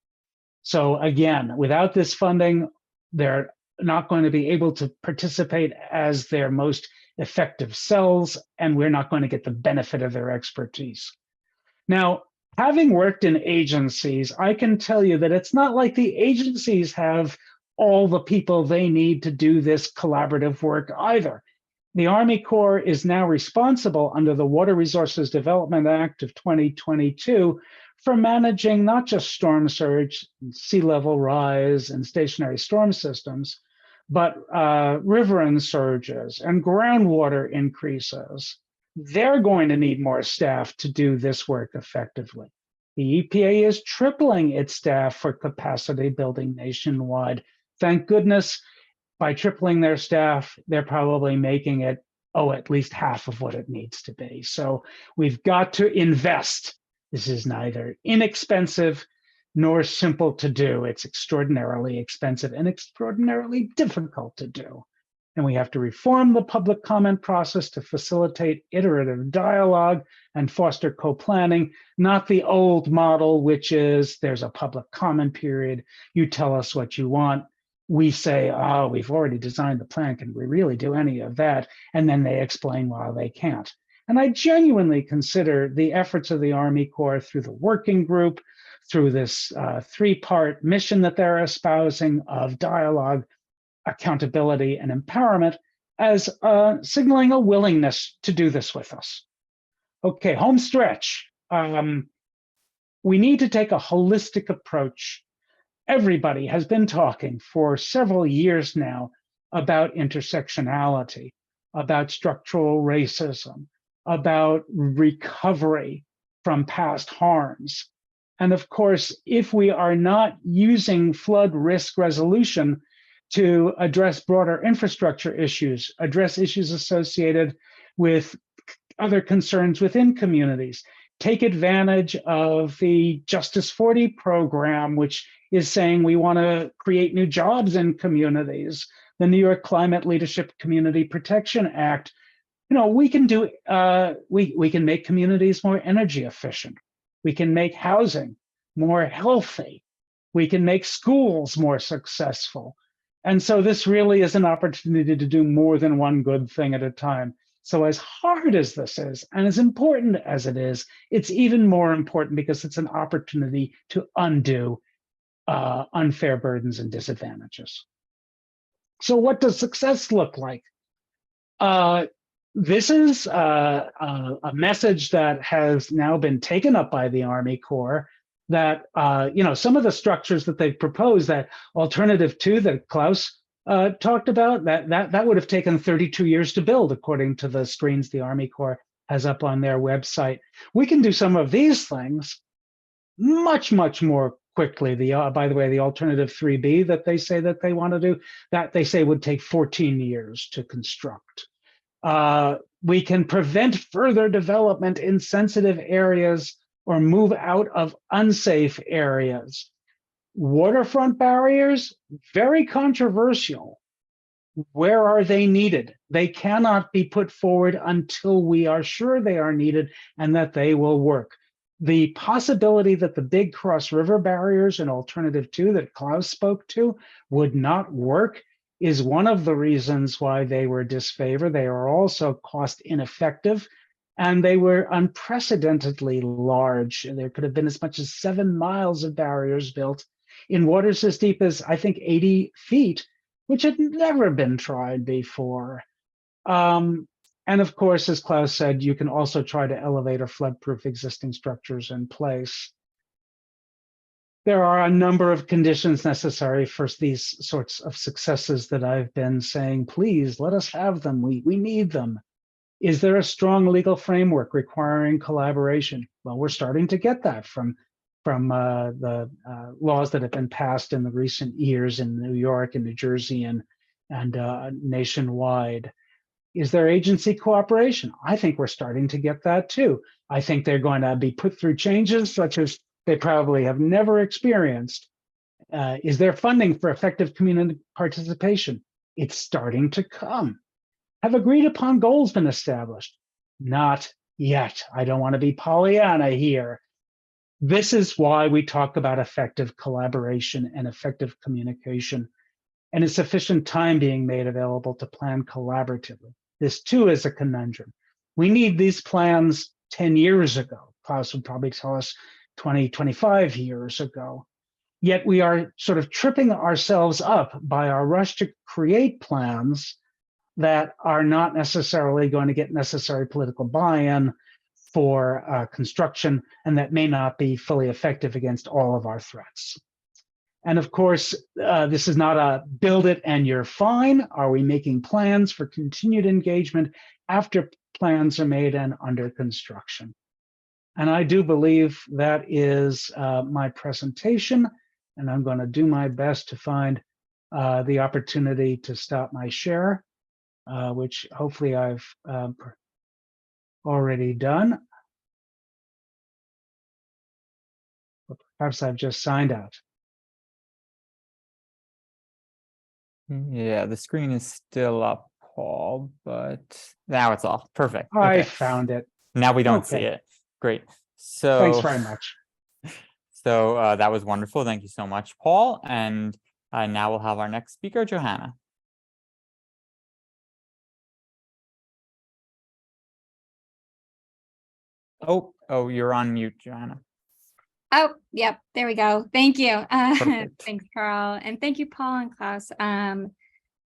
So again, without this funding, they're not going to be able to participate as their most effective selves, and we're not going to get the benefit of their expertise. Now, having worked in agencies, I can tell you that it's not like the agencies have all the people they need to do this collaborative work either. The Army Corps is now responsible under the Water Resources Development Act of 2022 for managing not just storm surge, sea level rise, and stationary storm systems, but river surges and groundwater increases. They're going to need more staff to do this work effectively. The EPA is tripling its staff for capacity building nationwide. Thank goodness, by tripling their staff, they're probably making it, at least half of what it needs to be. So we've got to invest. This is neither inexpensive nor simple to do. It's extraordinarily expensive and extraordinarily difficult to do. And we have to reform the public comment process to facilitate iterative dialogue and foster co-planning, not the old model, which is there's a public comment period. You tell us what you want. We say, oh, we've already designed the plan. Can we really do any of that? And then they explain why they can't. And I genuinely consider the efforts of the Army Corps through the working group, through this three-part mission that they're espousing of dialogue, accountability, and empowerment as signaling a willingness to do this with us. Okay, home stretch. We need to take a holistic approach. Everybody has been talking for several years now about intersectionality, about structural racism, about recovery from past harms. And of course, if we are not using flood risk resolution to address broader infrastructure issues, address issues associated with other concerns within communities, take advantage of the Justice 40 program, which is saying we want to create new jobs in communities, the New York Climate Leadership Community Protection Act. You know, we can do, we can make communities more energy efficient. We can make housing more healthy. We can make schools more successful. And so this really is an opportunity to do more than one good thing at a time. So as hard as this is, and as important as it is, it's even more important because it's an opportunity to undo unfair burdens and disadvantages. So what does success look like? This is a message that has now been taken up by the Army Corps, that some of the structures that they've proposed, that alternative 2 that KLAUS talked about, that would have taken 32 years to build, according to the screens the Army Corps has up on their website. We can do some of these things much, much more quickly. By the way, the alternative 3B that they say that they want to do, that they say would take 14 years to construct. We can prevent further development in sensitive areas or move out of unsafe areas. Waterfront barriers, very controversial. Where are they needed? They cannot be put forward until we are sure they are needed and that they will work. The possibility that the big cross river barriers in alternative 2 that KLAUS spoke to would not work is one of the reasons why they were disfavored. They are also cost ineffective, and they were unprecedentedly large. There could have been as much as 7 miles of barriers built in waters as deep as, I think, 80 feet, which had never been tried before. And of course, as KLAUS said, you can also try to elevate or flood-proof existing structures in place. There are a number of conditions necessary for these sorts of successes that I've been saying, please let us have them. We need them. Is there a strong legal framework requiring collaboration? Well, we're starting to get that from the laws that have been passed in the recent years in New York and New Jersey and nationwide. Is there agency cooperation? I think we're starting to get that too. I think they're going to be put through changes such as they probably have never experienced. Is there funding for effective community participation? It's starting to come. Have agreed upon goals been established? Not yet. I don't want to be Pollyanna here. This is why we talk about effective collaboration and effective communication, and is sufficient time being made available to plan collaboratively. This too is a conundrum. We need these plans 10 years ago. KLAUS would probably tell us 20, 25 years ago. Yet we are sort of tripping ourselves up by our rush to create plans that are not necessarily going to get necessary political buy-in for construction, and that may not be fully effective against all of our threats. And of course, this is not a build it and you're fine. Are we making plans for continued engagement after plans are made and under construction? And I do believe that is my presentation, and I'm going to do my best to find the opportunity to stop my share, which hopefully I've already done. Perhaps I've just signed out. Yeah, the screen is still up, Paul, but now it's off. Perfect. I Okay. found it. Now we don't see Okay. it. Great. So Thanks very much. So that was wonderful. Thank you so much, Paul. And now we'll have our next speaker, Johanna. Oh, you're on mute, Johanna. Oh, yep, there we go. Thank you. Perfect. Thanks, Karl. And thank you, Paul and KLAUS.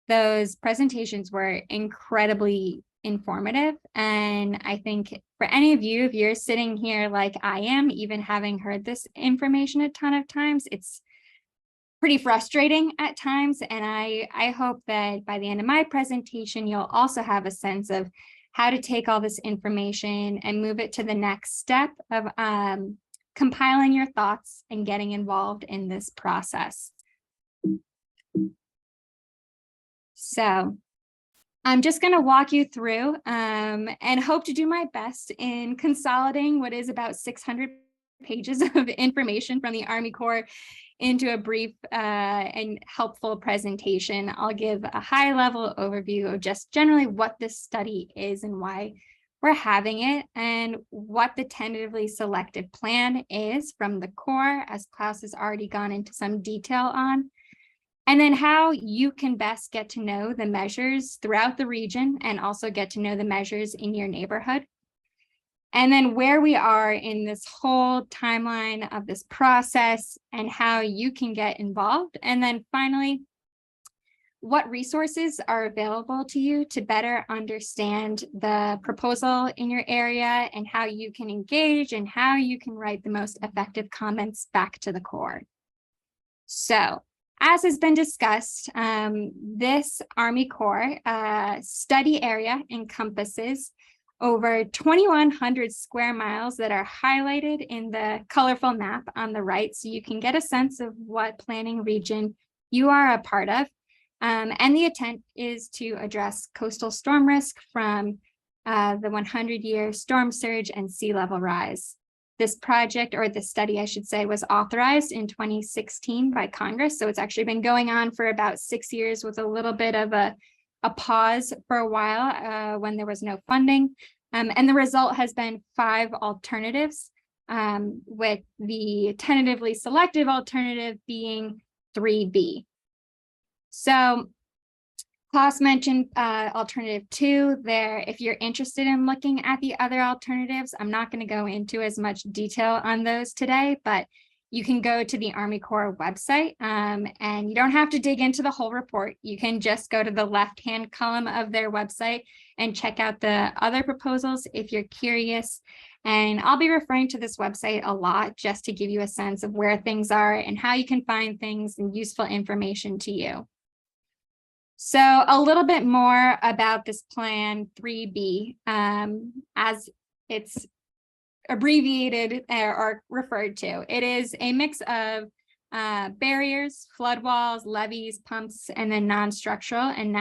Those presentations were incredibly informative. And I think for any of you, if you're sitting here like I am, even having heard this information a ton of times, it's pretty frustrating at times. And I hope that by the end of my presentation, you'll also have a sense of how to take all this information and move it to the next step of compiling your thoughts and getting involved in this process. So I'm just going to walk you through and hope to do my best in consolidating what is about 600 pages of information from the Army Corps into a brief and helpful presentation. I'll give a high-level overview of just generally what this study is and why we're having it, and what the tentatively selected plan is from the Corps, as KLAUS has already gone into some detail on, and then how you can best get to know the measures throughout the region and also get to know the measures in your neighborhood. And then where we are in this whole timeline of this process and how you can get involved. And then finally, what resources are available to you to better understand the proposal in your area and how you can engage and how you can write the most effective comments back to the Corps. So, as has been discussed, this Army Corps study area encompasses over 2,100 square miles that are highlighted in the colorful map on the right, so you can get a sense of what planning region you are a part of. And the intent is to address coastal storm risk from the 100-year storm surge and sea level rise. This project, or this study, I should say, was authorized in 2016 by Congress. So it's actually been going on for about 6 years with a little bit of a pause for a while when there was no funding. And the result has been 5 alternatives, with the tentatively selected alternative being 3B. So KLAUS mentioned alternative 2 there. If you're interested in looking at the other alternatives, I'm not going to go into as much detail on those today, but you can go to the Army Corps website, and you don't have to dig into the whole report. You can just go to the left-hand column of their website and check out the other proposals if you're curious. And I'll be referring to this website a lot just to give you a sense of where things are and how you can find things and useful information to you. So a little bit more about this plan 3B, as it's abbreviated or referred to. It is a mix of barriers, flood walls, levees, pumps, and then non-structural and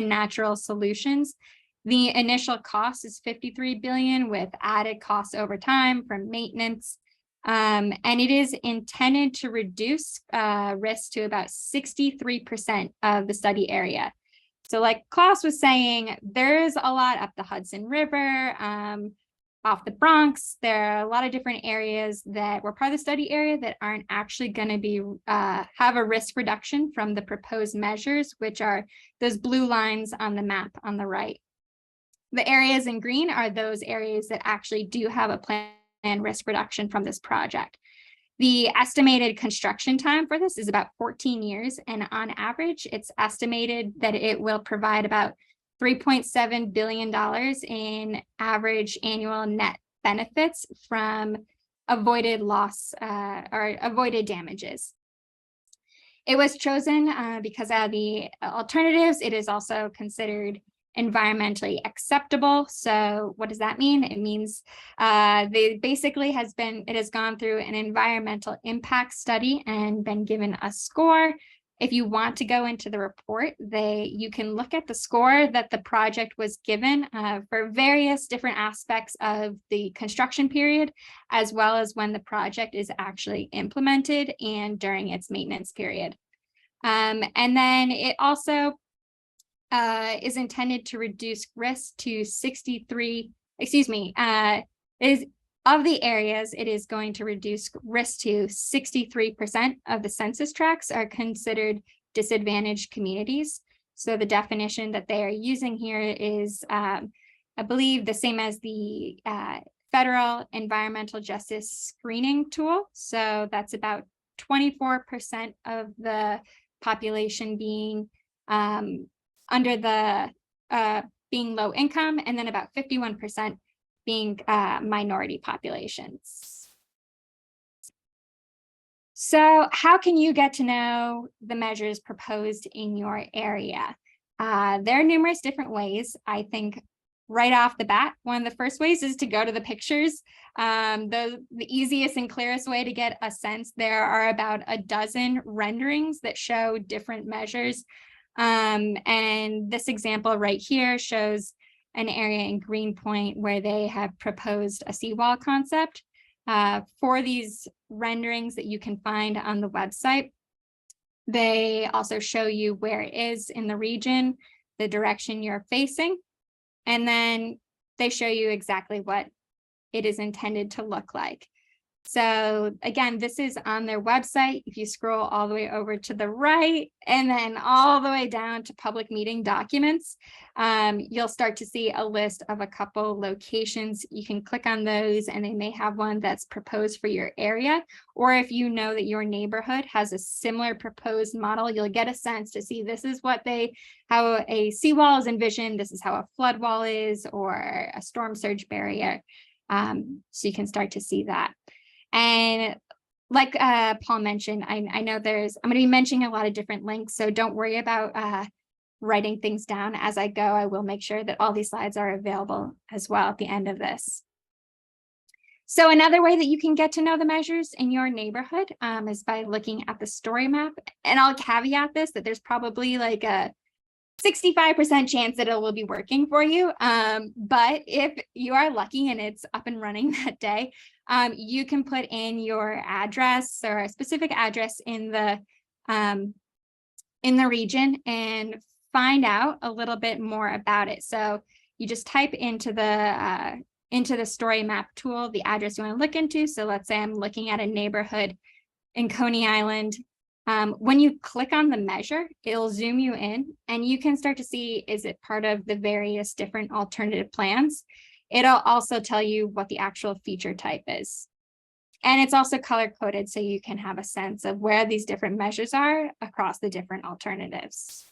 natural solutions. The initial cost is $53 billion with added costs over time from maintenance. And it is intended to reduce risk to about 63% of the study area. So like KLAUS was saying, there's a lot up the Hudson River, off the Bronx. There are a lot of different areas that were part of the study area that aren't actually going to be have a risk reduction from the proposed measures, which are those blue lines on the map on the right. The areas in green are those areas that actually do have a plan risk reduction from this project. The estimated construction time for this is about 14 years, and on average, it's estimated that it will provide about $3.7 billion in average annual net benefits from avoided loss or avoided damages. It was chosen because of the alternatives. It is also considered environmentally acceptable. So what does that mean? It means it has gone through an environmental impact study and been given a score. If you want to go into the report, you can look at the score that the project was given for various different aspects of the construction period, as well as when the project is actually implemented and during its maintenance period. And then it also is intended to reduce risk to 63, of the areas, it is going to reduce risk to 63% of the census tracts are considered disadvantaged communities. So the definition that they are using here is, I believe, the same as the federal environmental justice screening tool. So that's about 24% of the population being under the being low income, and then about 51% being minority populations. So how can you get to know the measures proposed in your area? There are numerous different ways. I think right off the bat, one of the first ways is to go to the pictures. The easiest and clearest way to get a sense, there are about a dozen renderings that show different measures. And this example right here shows an area in Greenpoint where they have proposed a seawall concept. For these renderings that you can find on the website, they also show you where it is in the region, the direction you're facing, and then they show you exactly what it is intended to look like. So again, this is on their website. If you scroll all the way over to the right and then all the way down to public meeting documents, you'll start to see a list of a couple locations. You can click on those and they may have one that's proposed for your area. Or if you know that your neighborhood has a similar proposed model, you'll get a sense to see this is what how a seawall is envisioned. This is how a flood wall is, or a storm surge barrier. So you can start to see that. And like Paul mentioned, I know I'm going to be mentioning a lot of different links, so don't worry about writing things down as I go. I will make sure that all these slides are available as well at the end of this. So another way that you can get to know the measures in your neighborhood is by looking at the story map. And I'll caveat this, that there's probably like a 65% chance that it will be working for you. But if you are lucky and it's up and running that day, you can put in your address or a specific address in the region and find out a little bit more about it. So you just type into the story map tool the address you want to look into. So let's say I'm looking at a neighborhood in Coney Island. When you click on the measure, it'll zoom you in and you can start to see, is it part of the various different alternative plans? It'll also tell you what the actual feature type is. And it's also color coded so you can have a sense of where these different measures are across the different alternatives.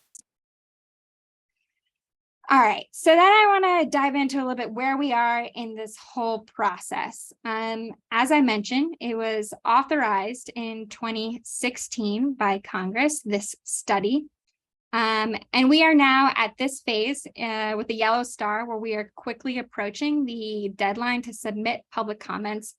All right, so then I want to dive into a little bit where we are in this whole process. As I mentioned, it was authorized in 2016 by Congress, this study. And we are now at this phase with the yellow star where we are quickly approaching the deadline to submit public comments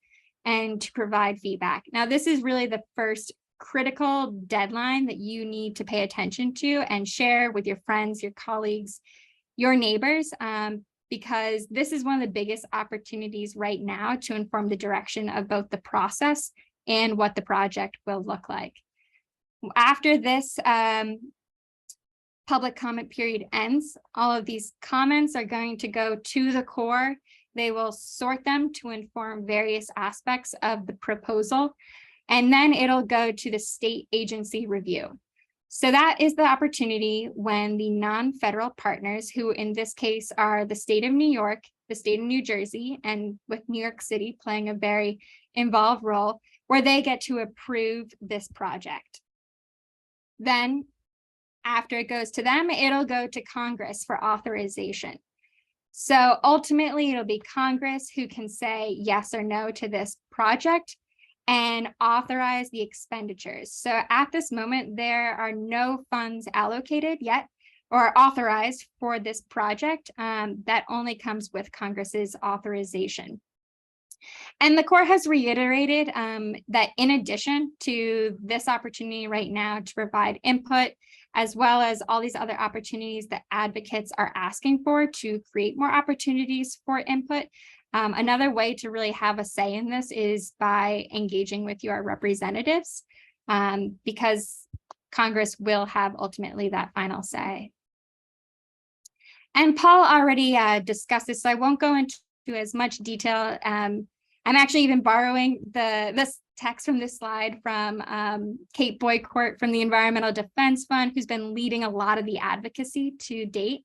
and to provide feedback. Now, this is really the first critical deadline that you need to pay attention to and share with your friends, your colleagues, your neighbors, because this is one of the biggest opportunities right now to inform the direction of both the process and what the project will look like. After this public comment period ends, all of these comments are going to go to the Corps. They will sort them to inform various aspects of the proposal, and then it'll go to the state agency review. So that is the opportunity when the non-federal partners, who in this case are the state of New York, the state of New Jersey, and with New York City playing a very involved role, where they get to approve this project. Then after it goes to them, it'll go to Congress for authorization. So ultimately, it'll be Congress who can say yes or no to this project and authorize the expenditures. So at this moment, there are no funds allocated yet or authorized for this project. That only comes with Congress's authorization. And the Corps has reiterated that in addition to this opportunity right now to provide input, as well as all these other opportunities that advocates are asking for to create more opportunities for input, another way to really have a say in this is by engaging with your representatives, because Congress will have ultimately that final say. And Paul already discussed this, so I won't go into as much detail. I'm actually even borrowing this text from this slide from Kate Boycourt from the Environmental Defense Fund, who's been leading a lot of the advocacy to date.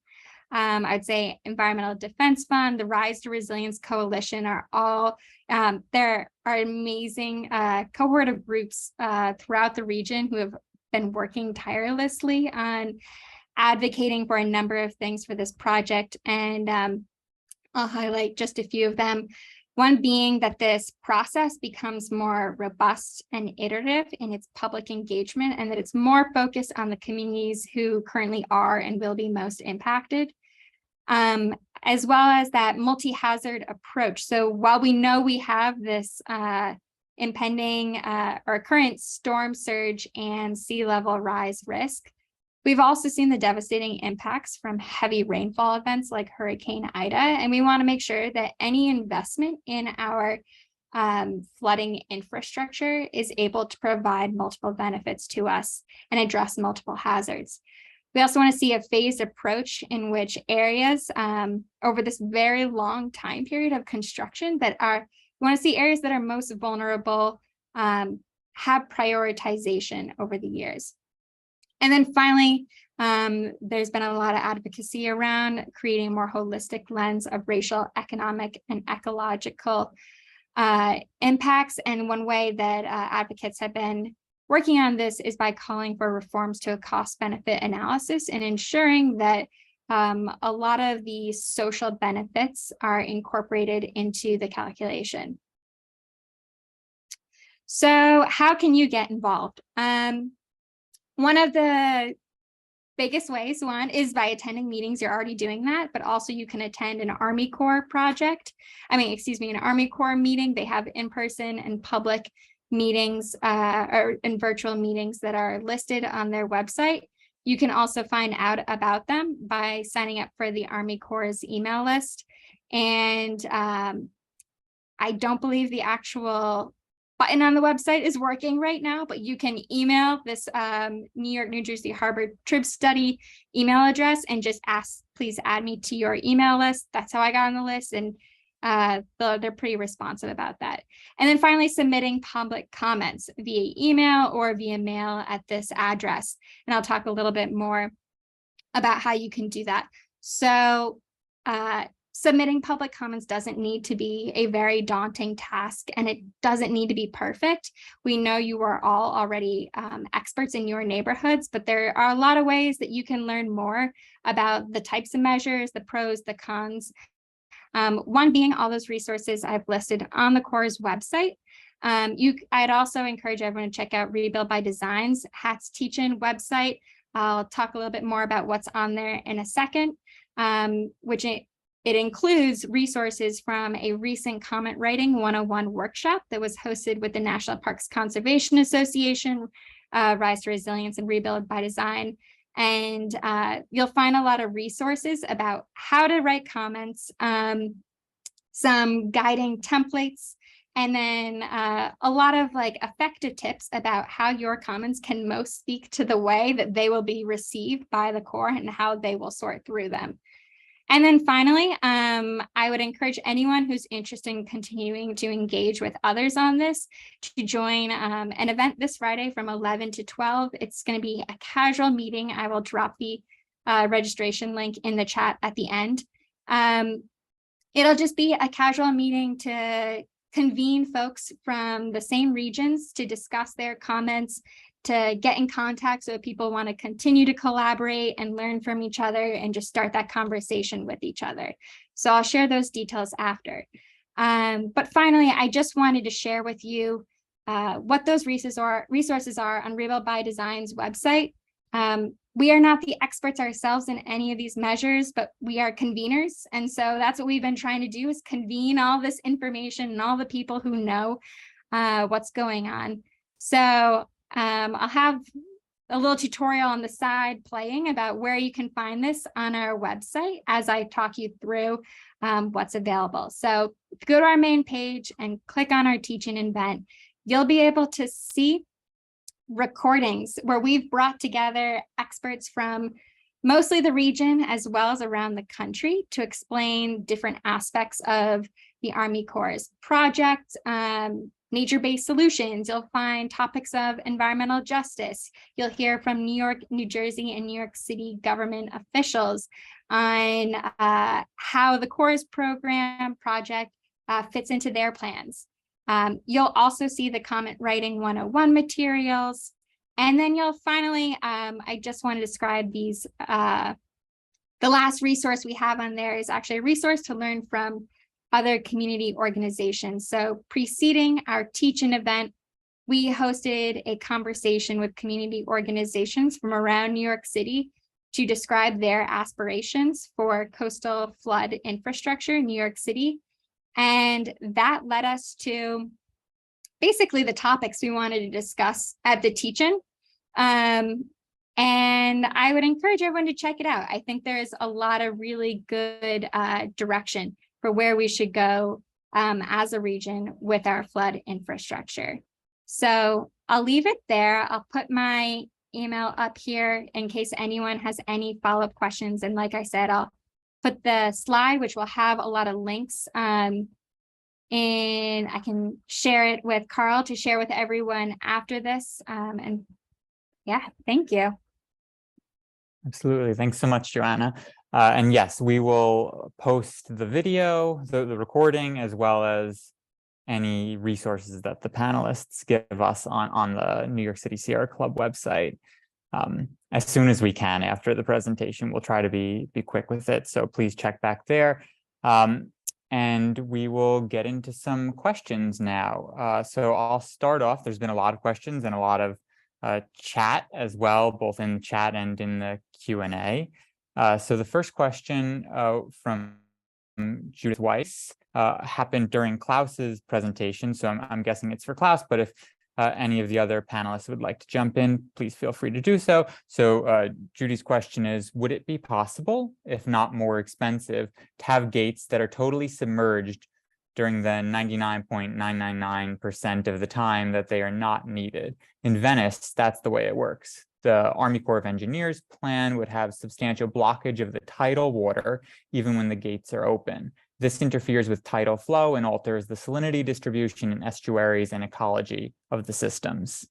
I'd say Environmental Defense Fund, the Rise to Resilience Coalition are all, there are amazing cohort of groups throughout the region who have been working tirelessly on advocating for a number of things for this project. And I'll highlight just a few of them. One being that this process becomes more robust and iterative in its public engagement, and that it's more focused on the communities who currently are and will be most impacted, as well as that multi-hazard approach. So while we know we have this impending or current storm surge and sea level rise risk, we've also seen the devastating impacts from heavy rainfall events like Hurricane Ida, and we want to make sure that any investment in our flooding infrastructure is able to provide multiple benefits to us and address multiple hazards. We also want to see a phased approach in which areas over this very long time period of construction we want to see areas that are most vulnerable have prioritization over the years. And then finally, there's been a lot of advocacy around creating a more holistic lens of racial, economic, and ecological impacts. And one way that advocates have been working on this is by calling for reforms to a cost-benefit analysis and ensuring that a lot of the social benefits are incorporated into the calculation. So how can you get involved? One of the biggest ways. One is by attending meetings. You're already doing that, but also you can attend an Army Corps project. An Army Corps meeting. They have in-person and public meetings or in virtual meetings that are listed on their website. You can also find out about them by signing up for the Army Corps' email list. And I don't believe the actual button on the website is working right now, but you can email this New York, New Jersey Harbor Trib Study email address and just ask, please add me to your email list. That's how I got on the list. And they're pretty responsive about that. And then finally, submitting public comments via email or via mail at this address. And I'll talk a little bit more about how you can do that. So submitting public comments doesn't need to be a very daunting task, and it doesn't need to be perfect. We know you are all already experts in your neighborhoods, but there are a lot of ways that you can learn more about the types of measures, the pros, the cons. One being all those resources I've listed on the Corps' website. I'd also encourage everyone to check out Rebuild by Design's HATS Teach-In website. I'll talk a little bit more about what's on there in a second, which it includes resources from a recent comment writing 101 workshop that was hosted with the National Parks Conservation Association, Rise to Resilience and Rebuild by Design. And you'll find a lot of resources about how to write comments, some guiding templates, and then a lot of effective tips about how your comments can most speak to the way that they will be received by the Corps and how they will sort through them. And then finally, I would encourage anyone who's interested in continuing to engage with others on this to join an event this Friday from 11 to 12. It's going to be a casual meeting. I will drop the registration link in the chat at the end. It'll just be a casual meeting to convene folks from the same regions to discuss their comments, to get in contact so if people want to continue to collaborate and learn from each other and just start that conversation with each other. So I'll share those details after. But finally, I just wanted to share with you what those resources are on Rebuild by Design's website. We are not the experts ourselves in any of these measures, but we are conveners. And so that's what we've been trying to do, is convene all this information and all the people who know what's going on. So I'll have a little tutorial on the side playing about where you can find this on our website as I talk you through what's available. So if you go to our main page and click on our teaching event, you'll be able to see recordings where we've brought together experts from mostly the region as well as around the country to explain different aspects of the Army Corps' project, nature-based solutions. You'll find topics of environmental justice. You'll hear from New York, New Jersey, and New York City government officials on how the Corps program project fits into their plans. You'll also see the comment writing 101 materials. And then you'll finally, I just want to describe these, the last resource we have on there is actually a resource to learn from other community organizations. So preceding our teach-in event, we hosted a conversation with community organizations from around New York City to describe their aspirations for coastal flood infrastructure in New York City. And that led us to basically the topics we wanted to discuss at the teach-in. And I would encourage everyone to check it out. I think there's a lot of really good direction for where we should go as a region with our flood infrastructure. So I'll leave it there. I'll put my email up here in case anyone has any follow-up questions. And like I said, I'll put the slide, which will have a lot of links, and I can share it with Karl to share with everyone after this. And yeah, thank you. Absolutely. Thanks so much, Johanna. And yes, we will post the video, the recording, as well as any resources that the panelists give us on the New York City Sierra Club website as soon as we can after the presentation. We'll try to be quick with it, so please check back there. And we will get into some questions now. So I'll start off. There's been a lot of questions and a lot of chat as well, both in the chat and in the Q&A. So the first question from Judith Weiss happened during KLAUS's presentation, so I'm guessing it's for KLAUS, but if any of the other panelists would like to jump in, please feel free to do so. So Judy's question is, would it be possible, if not more expensive, to have gates that are totally submerged during the 99.999% of the time that they are not needed? In Venice, that's the way it works. The Army Corps of Engineers plan would have substantial blockage of the tidal water, even when the gates are open. This interferes with tidal flow and alters the salinity distribution in estuaries and ecology of the systems.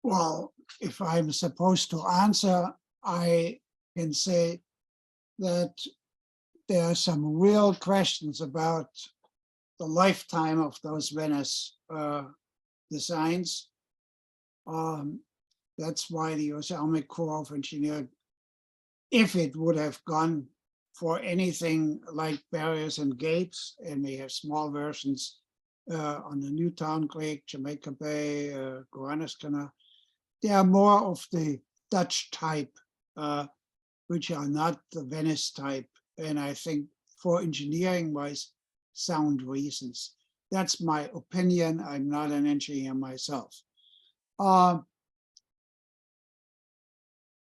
Well, if I'm supposed to answer, I can say that there are some real questions about the lifetime of those Venice designs. That's why the US Army Corps of Engineers, if it would have gone for anything like barriers and gates, and they have small versions on the Newtown Creek, Jamaica Bay, Gowanus Canal, they are more of the Dutch type, which are not the Venice type. And I think for engineering-wise, sound reasons. That's my opinion. I'm not an engineer myself.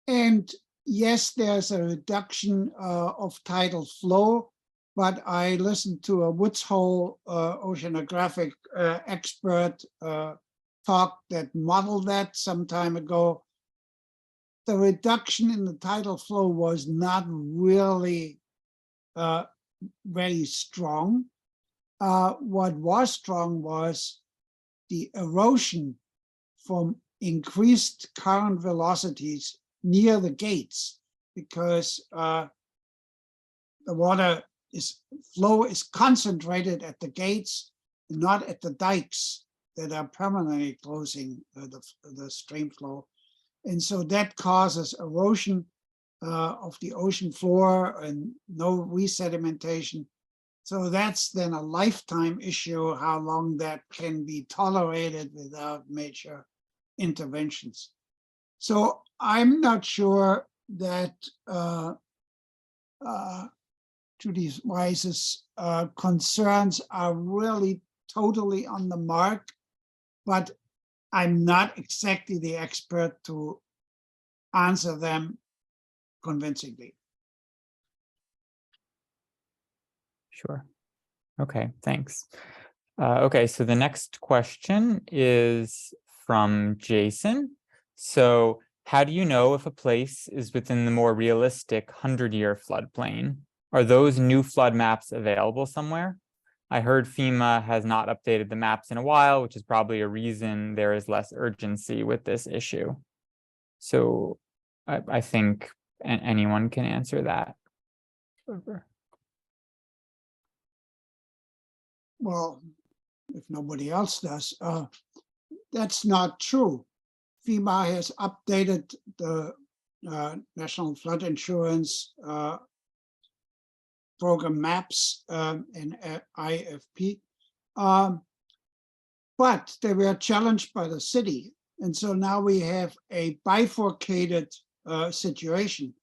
And yes, there's a reduction of tidal flow, but I listened to a Woods Hole oceanographic expert talk that modeled that some time ago. The reduction in the tidal flow was not really very strong. What was strong was the erosion from increased current velocities near the gates, because the water flow is concentrated at the gates, not at the dikes that are permanently closing the stream flow. And so that causes erosion of the ocean floor and no resedimentation. So that's then a lifetime issue, how long that can be tolerated without major interventions. So I'm not sure that Judy Weiss's concerns are really totally on the mark, but I'm not exactly the expert to answer them convincingly. Sure. Okay, thanks. Okay, so the next question is from Jason. So how do you know if a place is within the more realistic 100-year floodplain? Are those new flood maps available somewhere? I heard FEMA has not updated the maps in a while, which is probably a reason there is less urgency with this issue. So I think anyone can answer that. Well, if nobody else does, that's not true. FEMA has updated the National Flood Insurance Program maps in IFP, but they were challenged by the city. And so now we have a bifurcated situation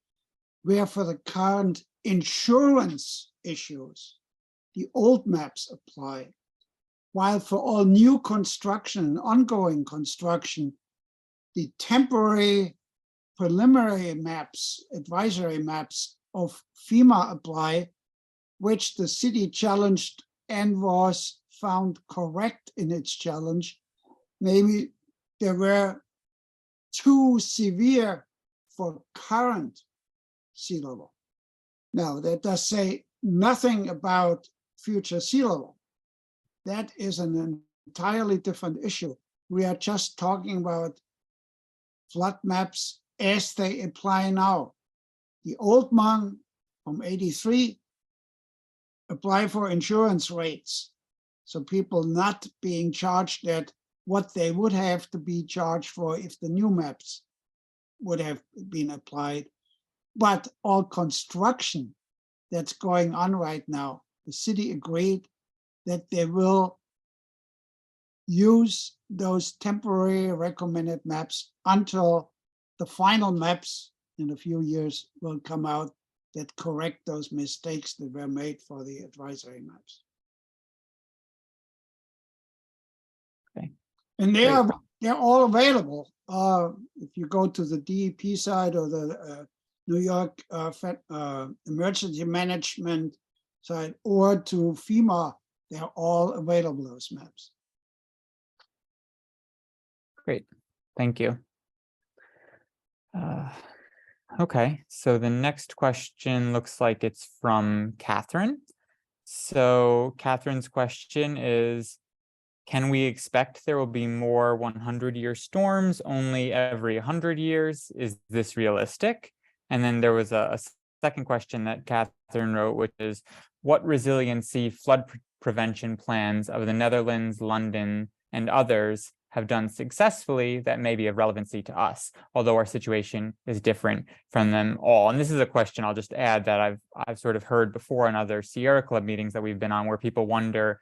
where for the current insurance issues, the old maps apply, while for all new construction and ongoing construction, the temporary preliminary maps, advisory maps of FEMA apply, which the city challenged and was found correct in its challenge. Maybe they were too severe for current sea level. Now, that does say nothing about future sea level. That is an entirely different issue. We are just talking about flood maps as they apply now. The old one from '83 apply for insurance rates. So people not being charged at what they would have to be charged for if the new maps would have been applied. But all construction that's going on right now, the city agreed that they will use those temporary recommended maps until the final maps in a few years will come out that correct those mistakes that were made for the advisory maps. Okay. And Great. they're all available. If you go to the DEP side or the New York Emergency Management side or to FEMA, they're all available, those maps. Great, thank you. Okay, so the next question looks like it's from Catherine. So Catherine's question is, can we expect there will be more 100-year storms only every 100 years? Is this realistic? And then there was a second question that Catherine wrote, which is, what resiliency flood prevention plans of the Netherlands, London, and others have done successfully that may be of relevancy to us, although our situation is different from them all? And this is a question I'll just add that I've sort of heard before in other Sierra Club meetings that we've been on, where people wonder,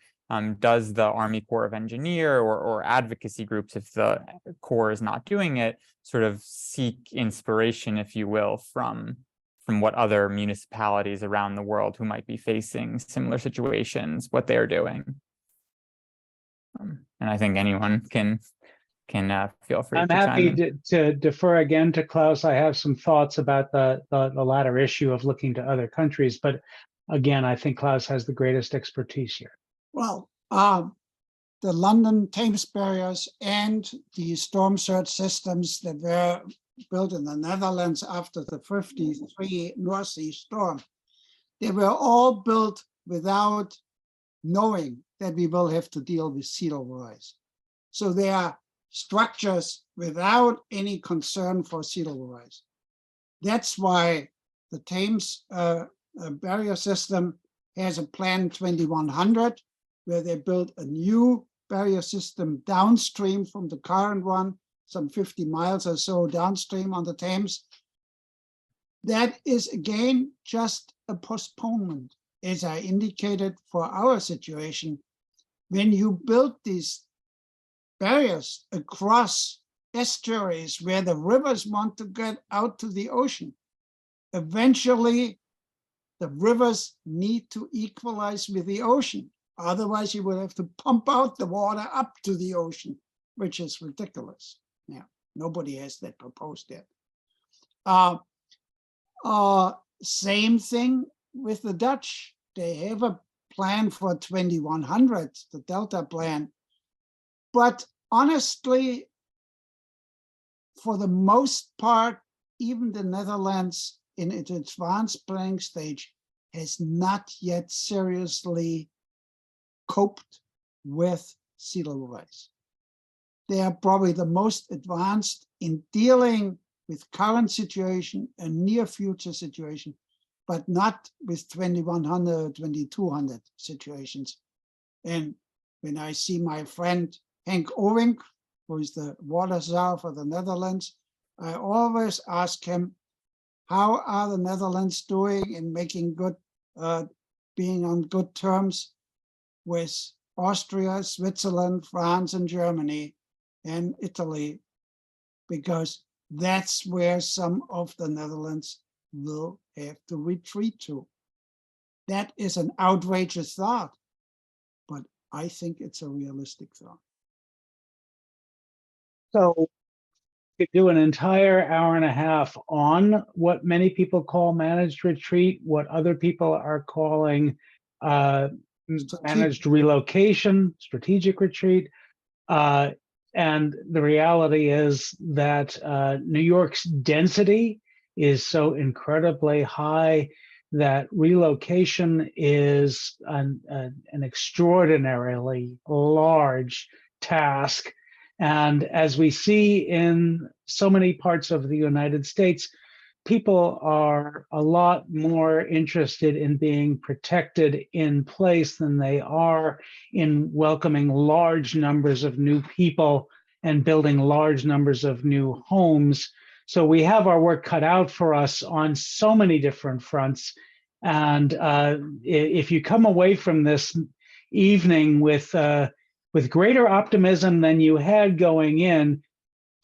does the Army Corps of Engineer or advocacy groups, if the Corps is not doing it, sort of seek inspiration, if you will, from what other municipalities around the world who might be facing similar situations, what they're doing? And I think anyone can feel free. I'm to happy chime in. to defer again to Klaus. I have some thoughts about the latter issue of looking to other countries, but again, I think Klaus has the greatest expertise here. Well, the London Thames barriers and the storm surge systems that were built in the Netherlands after the 53 North Sea storm, they were all built without knowing that we will have to deal with sea level rise. So they are structures without any concern for sea level rise. That's why the Thames barrier system has a plan 2100, where they built a new barrier system downstream from the current one, some 50 miles or so downstream on the Thames. That is, again, just a postponement, as I indicated for our situation. When you build these barriers across estuaries where the rivers want to get out to the ocean, eventually the rivers need to equalize with the ocean. Otherwise, you will have to pump out the water up to the ocean, which is ridiculous. Yeah, nobody has that proposed yet. Same thing with the Dutch. They have a plan for 2100, the Delta plan. But honestly, for the most part, even the Netherlands in its advanced planning stage has not yet seriously coped with sea level rise. They are probably the most advanced in dealing with current situation and near future situation, but not with 2100, 2200 situations. And when I see my friend Henk Ovink, who is the water czar for the Netherlands, I always ask him, how are the Netherlands doing in making good, being on good terms with Austria, Switzerland, France, and Germany, and Italy, because that's where some of the Netherlands will have to retreat to. That is an outrageous thought, but I think it's a realistic thought. So we could do an entire hour and a half on what many people call managed retreat, what other people are calling managed relocation, strategic retreat. And the reality is that New York's density is so incredibly high that relocation is an extraordinarily large task. And as we see in so many parts of the United States, people are a lot more interested in being protected in place than they are in welcoming large numbers of new people and building large numbers of new homes. So we have our work cut out for us on so many different fronts. And if you come away from this evening with with greater optimism than you had going in,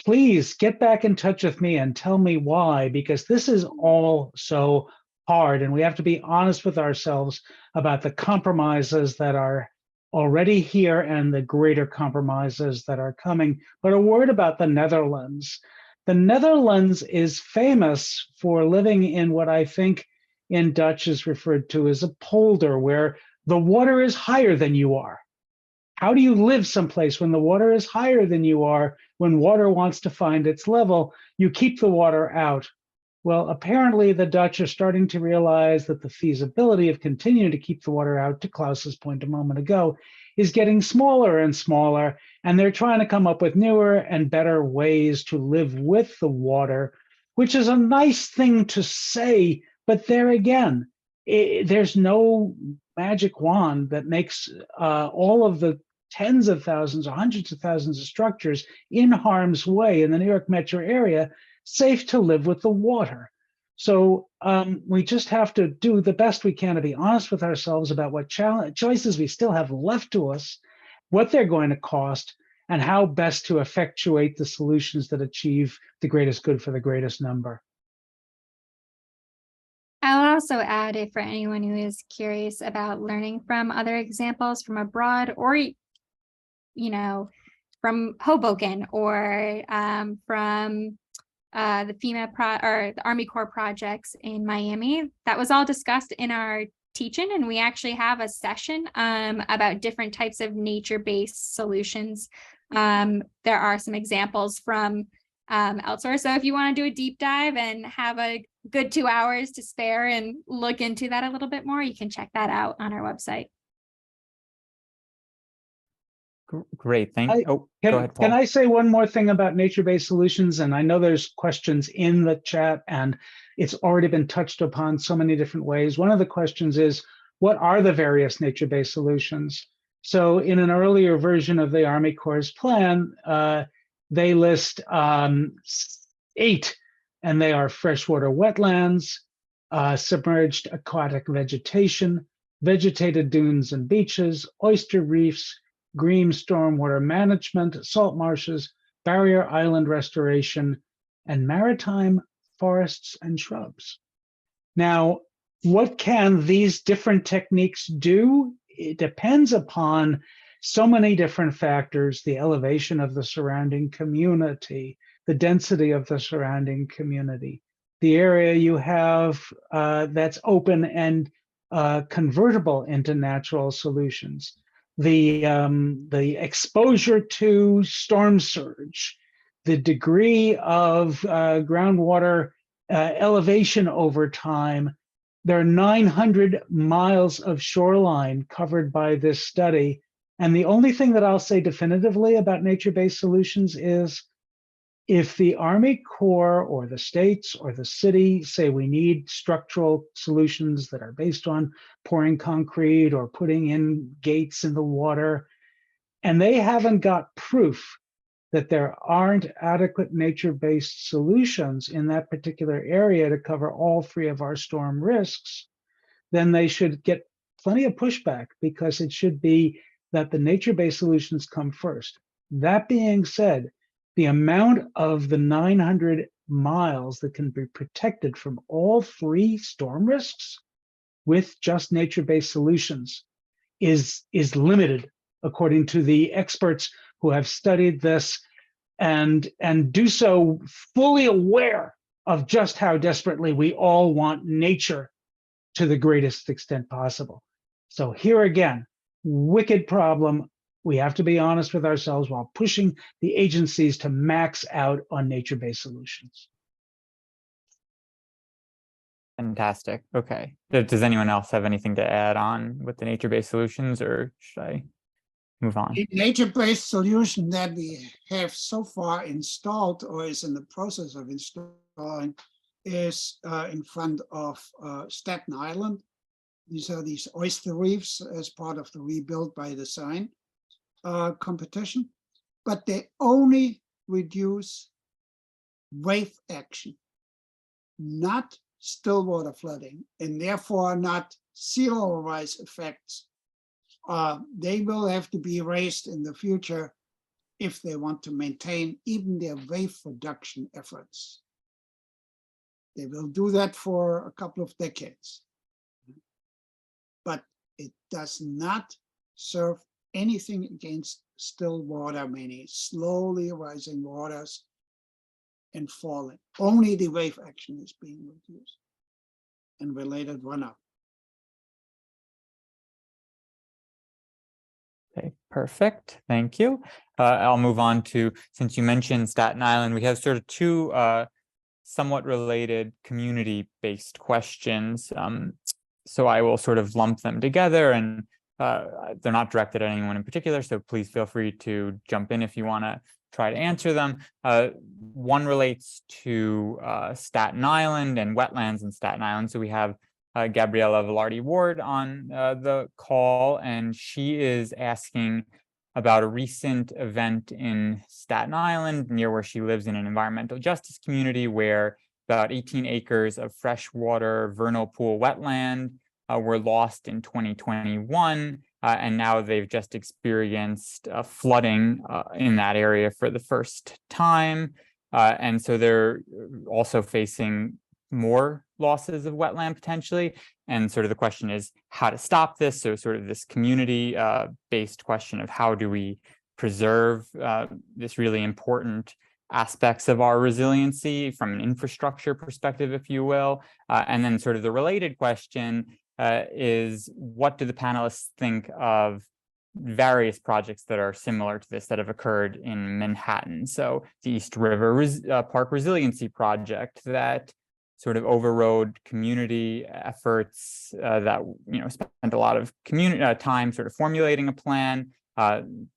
please get back in touch with me and tell me why, because this is all so hard. And we have to be honest with ourselves about the compromises that are already here and the greater compromises that are coming. But a word about the Netherlands. The Netherlands is famous for living in what I think in Dutch is referred to as a polder, where the water is higher than you are. How do you live someplace when the water is higher than you are? When water wants to find its level, you keep the water out. Well, apparently the Dutch are starting to realize that the feasibility of continuing to keep the water out, to Klaus's point a moment ago, is getting smaller and smaller, and they're trying to come up with newer and better ways to live with the water, which is a nice thing to say, but there again, there's no magic wand that makes all of the tens of thousands or hundreds of thousands of structures in harm's way in the New York metro area safe to live with the water. So we just have to do the best we can to be honest with ourselves about what choices we still have left to us, what they're going to cost, and how best to effectuate the solutions that achieve the greatest good for the greatest number. I'll also add it for anyone who is curious about learning from other examples from abroad, or, you know, from Hoboken, or from the FEMA or the Army Corps projects in Miami. That was all discussed in our teach-in, and we actually have a session about different types of nature-based solutions. There are some examples from elsewhere. So if you want to do a deep dive and have a good 2 hours to spare and look into that a little bit more, you can check that out on our website. Great, thank you. Oh, go ahead, Paul. Can I say one more thing about nature-based solutions? And I know there's questions in the chat and it's already been touched upon so many different ways. One of the questions is, what are the various nature-based solutions? So in an earlier version of the Army Corps' plan, they list 8, and they are freshwater wetlands, submerged aquatic vegetation, vegetated dunes and beaches, oyster reefs, green stormwater management, salt marshes, barrier island restoration, and maritime forests and shrubs. Now, what can these different techniques do? It depends upon so many different factors: the elevation of the surrounding community, the density of the surrounding community, the area you have that's open and convertible into natural solutions, the exposure to storm surge, the degree of groundwater elevation over time. There are 900 miles of shoreline covered by this study. And the only thing that I'll say definitively about nature-based solutions is, if the Army Corps or the states or the city say we need structural solutions that are based on pouring concrete or putting in gates in the water, and they haven't got proof that there aren't adequate nature-based solutions in that particular area to cover all 3 of our storm risks, then they should get plenty of pushback, because it should be that the nature-based solutions come first. That being said, the amount of the 900 miles that can be protected from all 3 storm risks with just nature-based solutions is limited, according to the experts who have studied this and do so fully aware of just how desperately we all want nature to the greatest extent possible. So here again, wicked problem. We have to be honest with ourselves while pushing the agencies to max out on nature-based solutions. Fantastic. Okay. Does anyone else have anything to add on with the nature-based solutions, or should I move on? The nature-based solution that we have so far installed, or is in the process of installing, is in front of Staten Island. These are these oyster reefs as part of the Rebuild by Design competition, but they only reduce wave action, not still water flooding, and therefore not sea level rise effects they will have to be raised in the future if they want to maintain even their wave reduction efforts. They will do that for a couple of decades. But it does not serve anything against still water, meaning slowly rising waters and falling. Only the wave action is being reduced and related runoff. Okay, perfect. Thank you. I'll move on to, since you mentioned Staten Island, we have sort of two somewhat related community-based questions. So I will sort of lump them together, and they're not directed at anyone in particular, so please feel free to jump in if you want to try to answer them. One relates to Staten Island and wetlands in Staten Island. So we have Gabriella Velarde Ward on the call, and she is asking about a recent event in Staten Island near where she lives in an environmental justice community where about 18 acres of freshwater vernal pool wetland were lost in 2021. And now they've just experienced flooding in that area for the first time. And so they're also facing more losses of wetland potentially. And sort of the question is how to stop this. So sort of this community based question of how do we preserve this really important aspects of our resiliency from an infrastructure perspective, if you will. And then sort of the related question is what do the panelists think of various projects that are similar to this that have occurred in Manhattan? So the East River Park Resiliency Project that sort of overrode community efforts that spent a lot of community time sort of formulating a plan.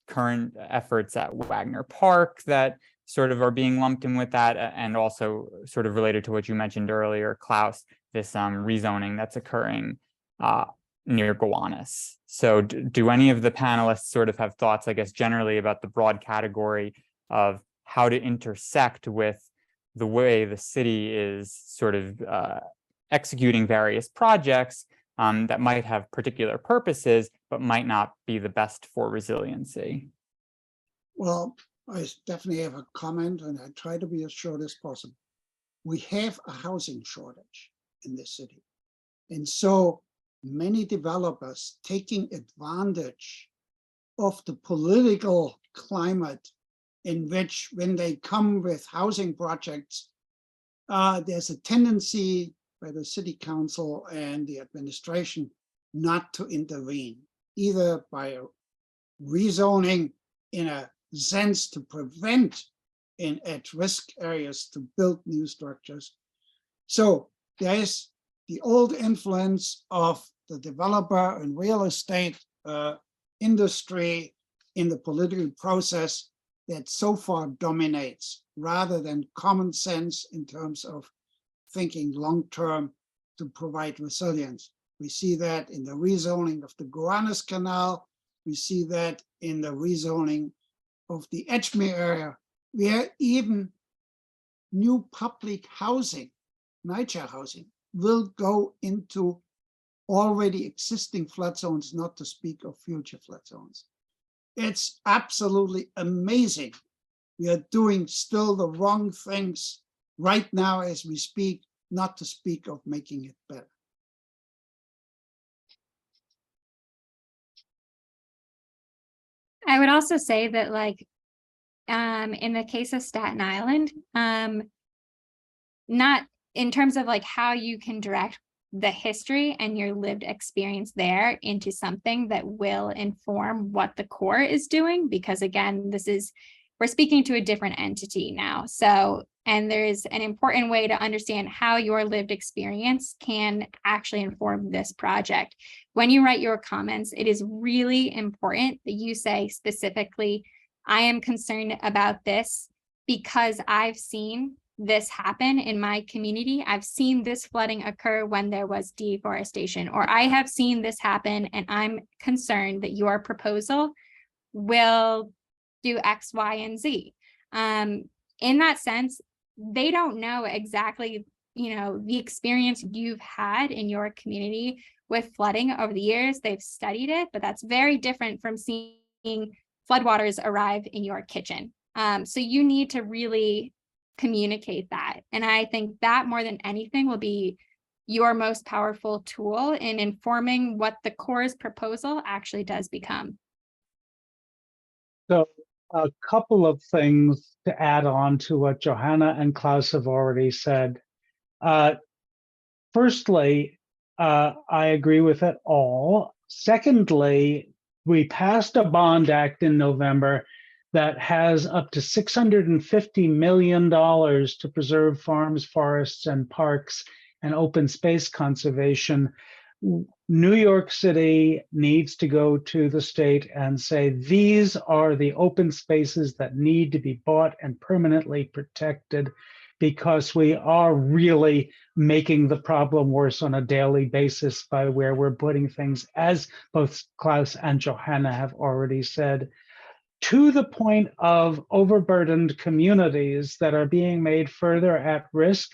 Current efforts at Wagner Park that sort of are being lumped in with that, and also sort of related to what you mentioned earlier, KLAUS, this rezoning that's occurring near Gowanus. So do any of the panelists sort of have thoughts, I guess, generally about the broad category of how to intersect with the way the city is sort of executing various projects that might have particular purposes, but might not be the best for resiliency? Well, I definitely have a comment, and I try to be as short as possible. We have a housing shortage in this city. And so many developers taking advantage of the political climate in which when they come with housing projects, there's a tendency by the city council and the administration not to intervene, either by rezoning in a sense to prevent in at-risk areas to build new structures. So there is the old influence of the developer and real estate industry in the political process that so far dominates, rather than common sense in terms of thinking long-term to provide resilience. We see that in the rezoning of the Gowanus Canal. We see that in the rezoning of the Edgemere area, where even new public housing, NYCHA housing, will go into already existing flood zones, not to speak of future flood zones. It's absolutely amazing. We are doing still the wrong things right now as we speak, not to speak of making it better. I would also say that, like, in the case of Staten Island, not in terms of like how you can direct the history and your lived experience there into something that will inform what the Corps is doing, because again, we're speaking to a different entity now. So, and there's an important way to understand how your lived experience can actually inform this project. When you write your comments, it is really important that you say specifically, I am concerned about this because I've seen this happen in my community. I've seen this flooding occur when there was deforestation, or I have seen this happen and I'm concerned that your proposal will do X, Y, and Z. In that sense, they don't know exactly, the experience you've had in your community with flooding over the years. They've studied it, but that's very different from seeing floodwaters arrive in your kitchen. So you need to really communicate that. And I think that more than anything will be your most powerful tool in informing what the Corps' proposal actually does become. So a couple of things to add on to what Johanna and Klaus have already said. Firstly, I agree with it all. Secondly, we passed a bond act in November that has up to $650 million to preserve farms, forests, and parks and open space conservation. New York City needs to go to the state and say, these are the open spaces that need to be bought and permanently protected, because we are really making the problem worse on a daily basis by where we're putting things, as both Klaus and Johanna have already said, to the point of overburdened communities that are being made further at risk.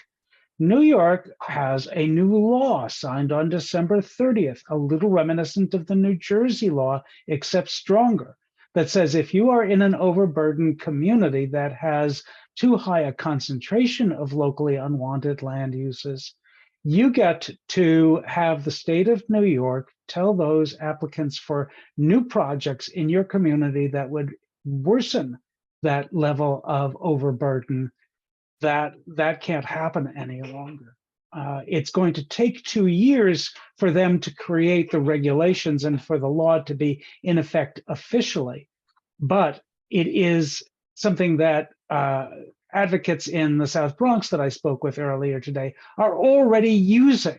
New York has a new law signed on December 30th, a little reminiscent of the New Jersey law, except stronger, that says if you are in an overburdened community that has too high a concentration of locally unwanted land uses, you get to have the state of New York tell those applicants for new projects in your community that would worsen that level of overburden, that can't happen any longer. It's going to take 2 years for them to create the regulations and for the law to be in effect officially. But it is something that advocates in the South Bronx that I spoke with earlier today are already using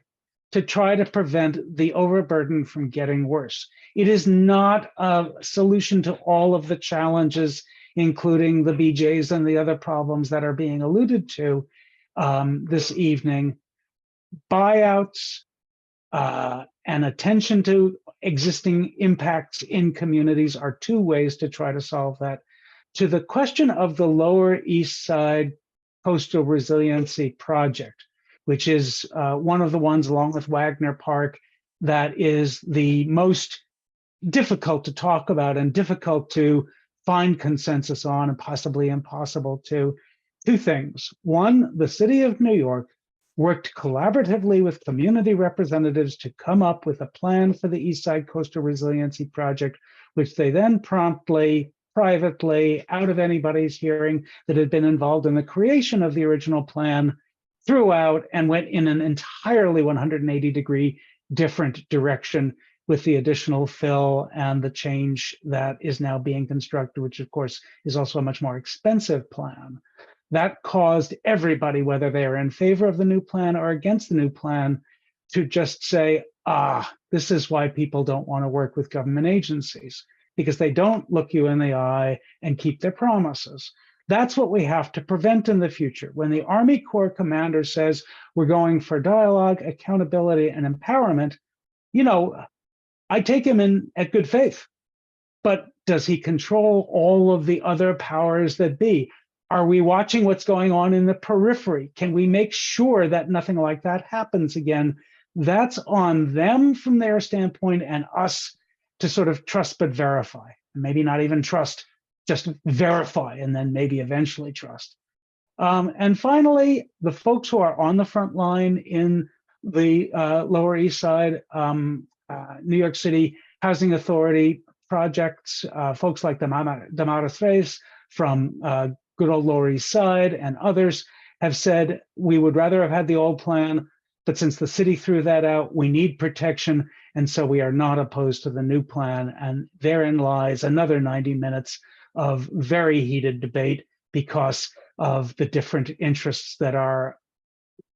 to try to prevent the overburden from getting worse. It is not a solution to all of the challenges, including the BJs and the other problems that are being alluded to this evening. Buyouts and attention to existing impacts in communities are two ways to try to solve that. To the question of the Lower East Side Coastal Resiliency Project, which is one of the ones, along with Wagner Park, that is the most difficult to talk about and difficult to find consensus on, and possibly impossible to. Two things. One, the city of New York worked collaboratively with community representatives to come up with a plan for the East Side Coastal Resiliency Project, which they then promptly, privately, out of anybody's hearing that had been involved in the creation of the original plan, threw out and went in an entirely 180-degree different direction with the additional fill and the change that is now being constructed, which of course is also a much more expensive plan. That caused everybody, whether they are in favor of the new plan or against the new plan, to just say, this is why people don't want to work with government agencies, because they don't look you in the eye and keep their promises. That's what we have to prevent in the future. When the Army Corps commander says we're going for dialogue, accountability, and empowerment, you know, I take him in at good faith. But does he control all of the other powers that be? Are we watching what's going on in the periphery? Can we make sure that nothing like that happens again? That's on them from their standpoint, and us to sort of trust but verify. Maybe not even trust, just verify, and then maybe eventually trust. And finally, the folks who are on the front line in the Lower East Side, New York City Housing Authority projects, folks like the Moderator from good old Lower East Side and others have said, we would rather have had the old plan, but since the city threw that out, we need protection. And so we are not opposed to the new plan. And therein lies another 90 minutes of very heated debate because of the different interests that are,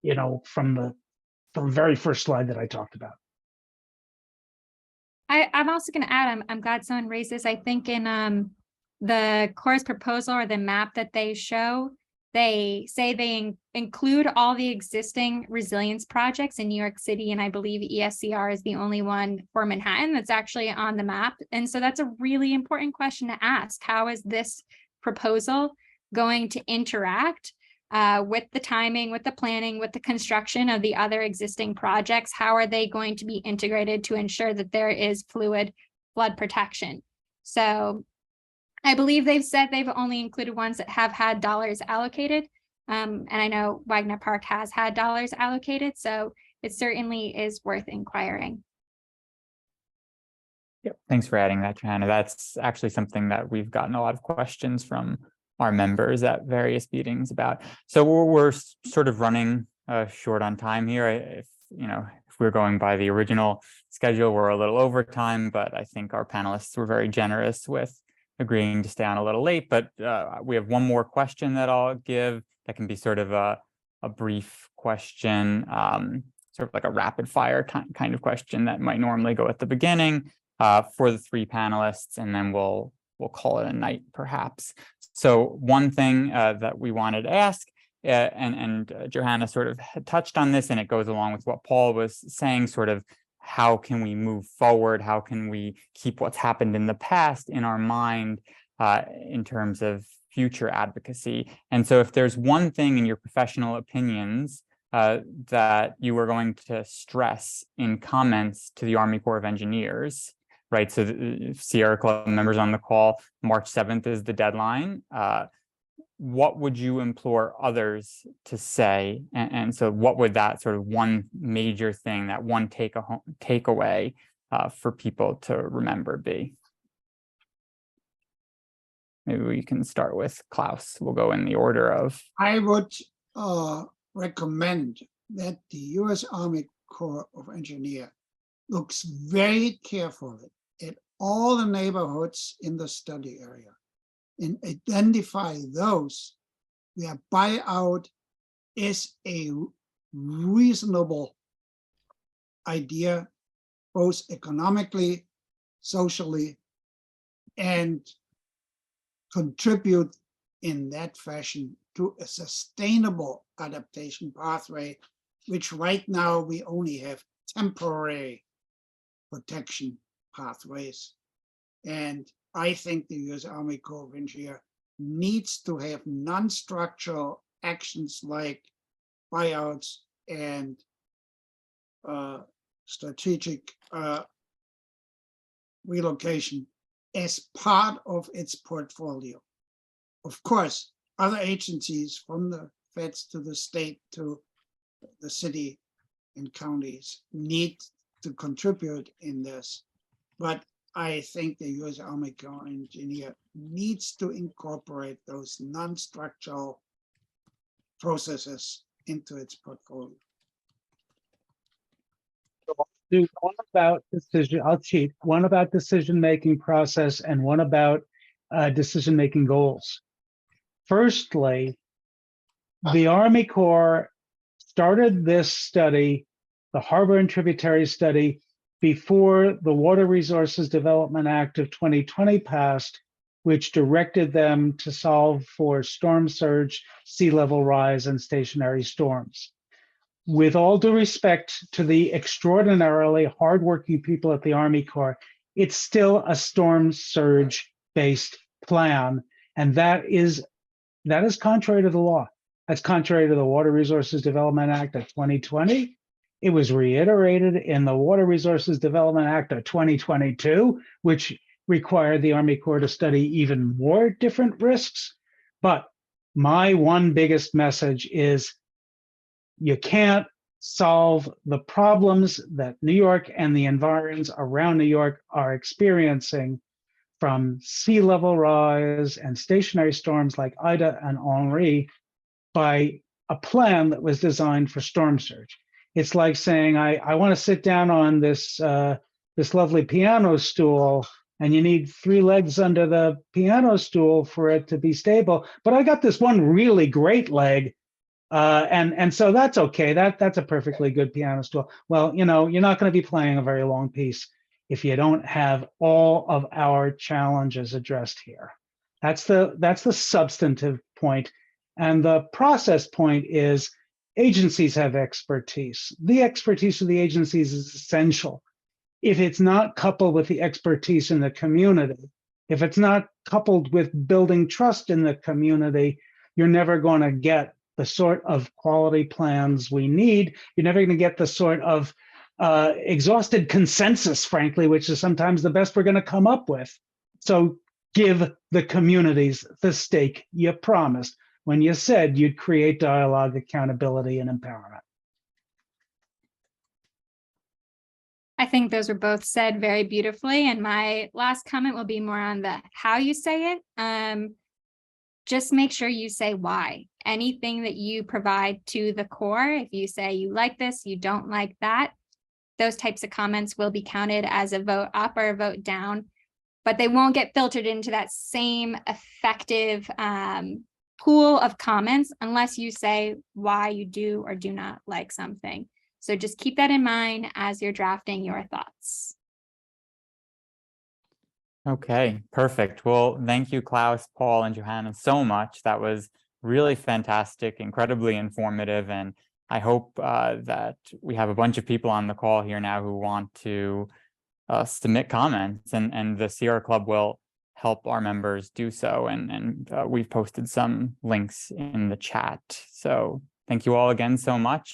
you know, from the very first slide that I talked about. I'm also going to add, I'm glad someone raised this. I think in the Corps' proposal or the map that they show, they say they include all the existing resilience projects in New York City, and I believe ESCR is the only one for Manhattan that's actually on the map. And so that's a really important question to ask. How is this proposal going to interact with the timing, with the planning, with the construction of the other existing projects. How are they going to be integrated to ensure that there is fluid flood protection? So I believe they've said they've only included ones that have had dollars allocated. And I know Wagner Park has had dollars allocated, so it certainly is worth inquiring. Yep. Thanks for adding that, Johanna. That's actually something that we've gotten a lot of questions from our members at various meetings about. So we're sort of running short on time here. If we're going by the original schedule, we're a little over time, but I think our panelists were very generous with agreeing to stay on a little late. But we have one more question that I'll give that can be sort of a brief question, sort of like a rapid fire kind of question that might normally go at the beginning for the three panelists, and then we'll call it a night perhaps. So one thing that we wanted to ask, and Johanna sort of had touched on this, and it goes along with what Paul was saying, sort of how can we move forward? How can we keep what's happened in the past in our mind in terms of future advocacy? And so if there's one thing in your professional opinions that you were going to stress in comments to the Army Corps of Engineers, right? So the Sierra Club members on the call, March 7th is the deadline. What would you implore others to say? And so what would that sort of one major thing, that one takeaway for people to remember be? Maybe we can start with KLAUS. We'll go in the order of. I would recommend that the U.S. Army Corps of Engineers looks very carefully at all the neighborhoods in the study area and identify those where buyout is a reasonable idea, both economically, socially, and contribute in that fashion to a sustainable adaptation pathway, which right now we only have temporary protection pathways. And I think the U.S. Army Corps of Engineers needs to have non-structural actions like buyouts and strategic relocation as part of its portfolio. Of course, other agencies from the feds to the state to the city and counties need to contribute in this. But I think the U.S. Army Corps of Engineers needs to incorporate those non-structural processes into its portfolio. Do one about decision. I'll cheat. One about decision-making process and one about decision-making goals. Firstly, the Army Corps started this study, the Harbor and Tributary Study, before the Water Resources Development Act of 2020 passed, which directed them to solve for storm surge, sea level rise, and stationary storms. With all due respect to the extraordinarily hardworking people at the Army Corps, it's still a storm surge-based plan, and that is contrary to the law. That's contrary to the Water Resources Development Act of 2020. It was reiterated in the Water Resources Development Act of 2022, which required the Army Corps to study even more different risks. But my one biggest message is you can't solve the problems that New York and the environs around New York are experiencing from sea level rise and stationary storms like Ida and Henri by a plan that was designed for storm surge. It's like saying, I want to sit down on this lovely piano stool, and you need 3 legs under the piano stool for it to be stable. But I got this one really great leg, and so that's okay. That's a perfectly good piano stool. Well, you're not going to be playing a very long piece if you don't have all of our challenges addressed here. That's the substantive point. And the process point is agencies have expertise. The expertise of the agencies is essential. If it's not coupled with the expertise in the community, if it's not coupled with building trust in the community, you're never going to get the sort of quality plans we need. You're never going to get the sort of exhausted consensus, frankly, which is sometimes the best we're going to come up with. So give the communities the stake you promised when you said you'd create dialogue, accountability, and empowerment. I think those were both said very beautifully. And my last comment will be more on the how you say it. Just make sure you say why. Anything that you provide to the core, if you say you like this, you don't like that, those types of comments will be counted as a vote up or a vote down, but they won't get filtered into that same effective pool of comments unless you say why you do or do not like something. So just keep that in mind as you're drafting your thoughts. Okay, perfect. Well, thank you, KLAUS, Paul, and Johanna so much. That was really fantastic, incredibly informative, and I hope that we have a bunch of people on the call here now who want to submit comments, and the Sierra Club will help our members do so. And we've posted some links in the chat. So thank you all again so much.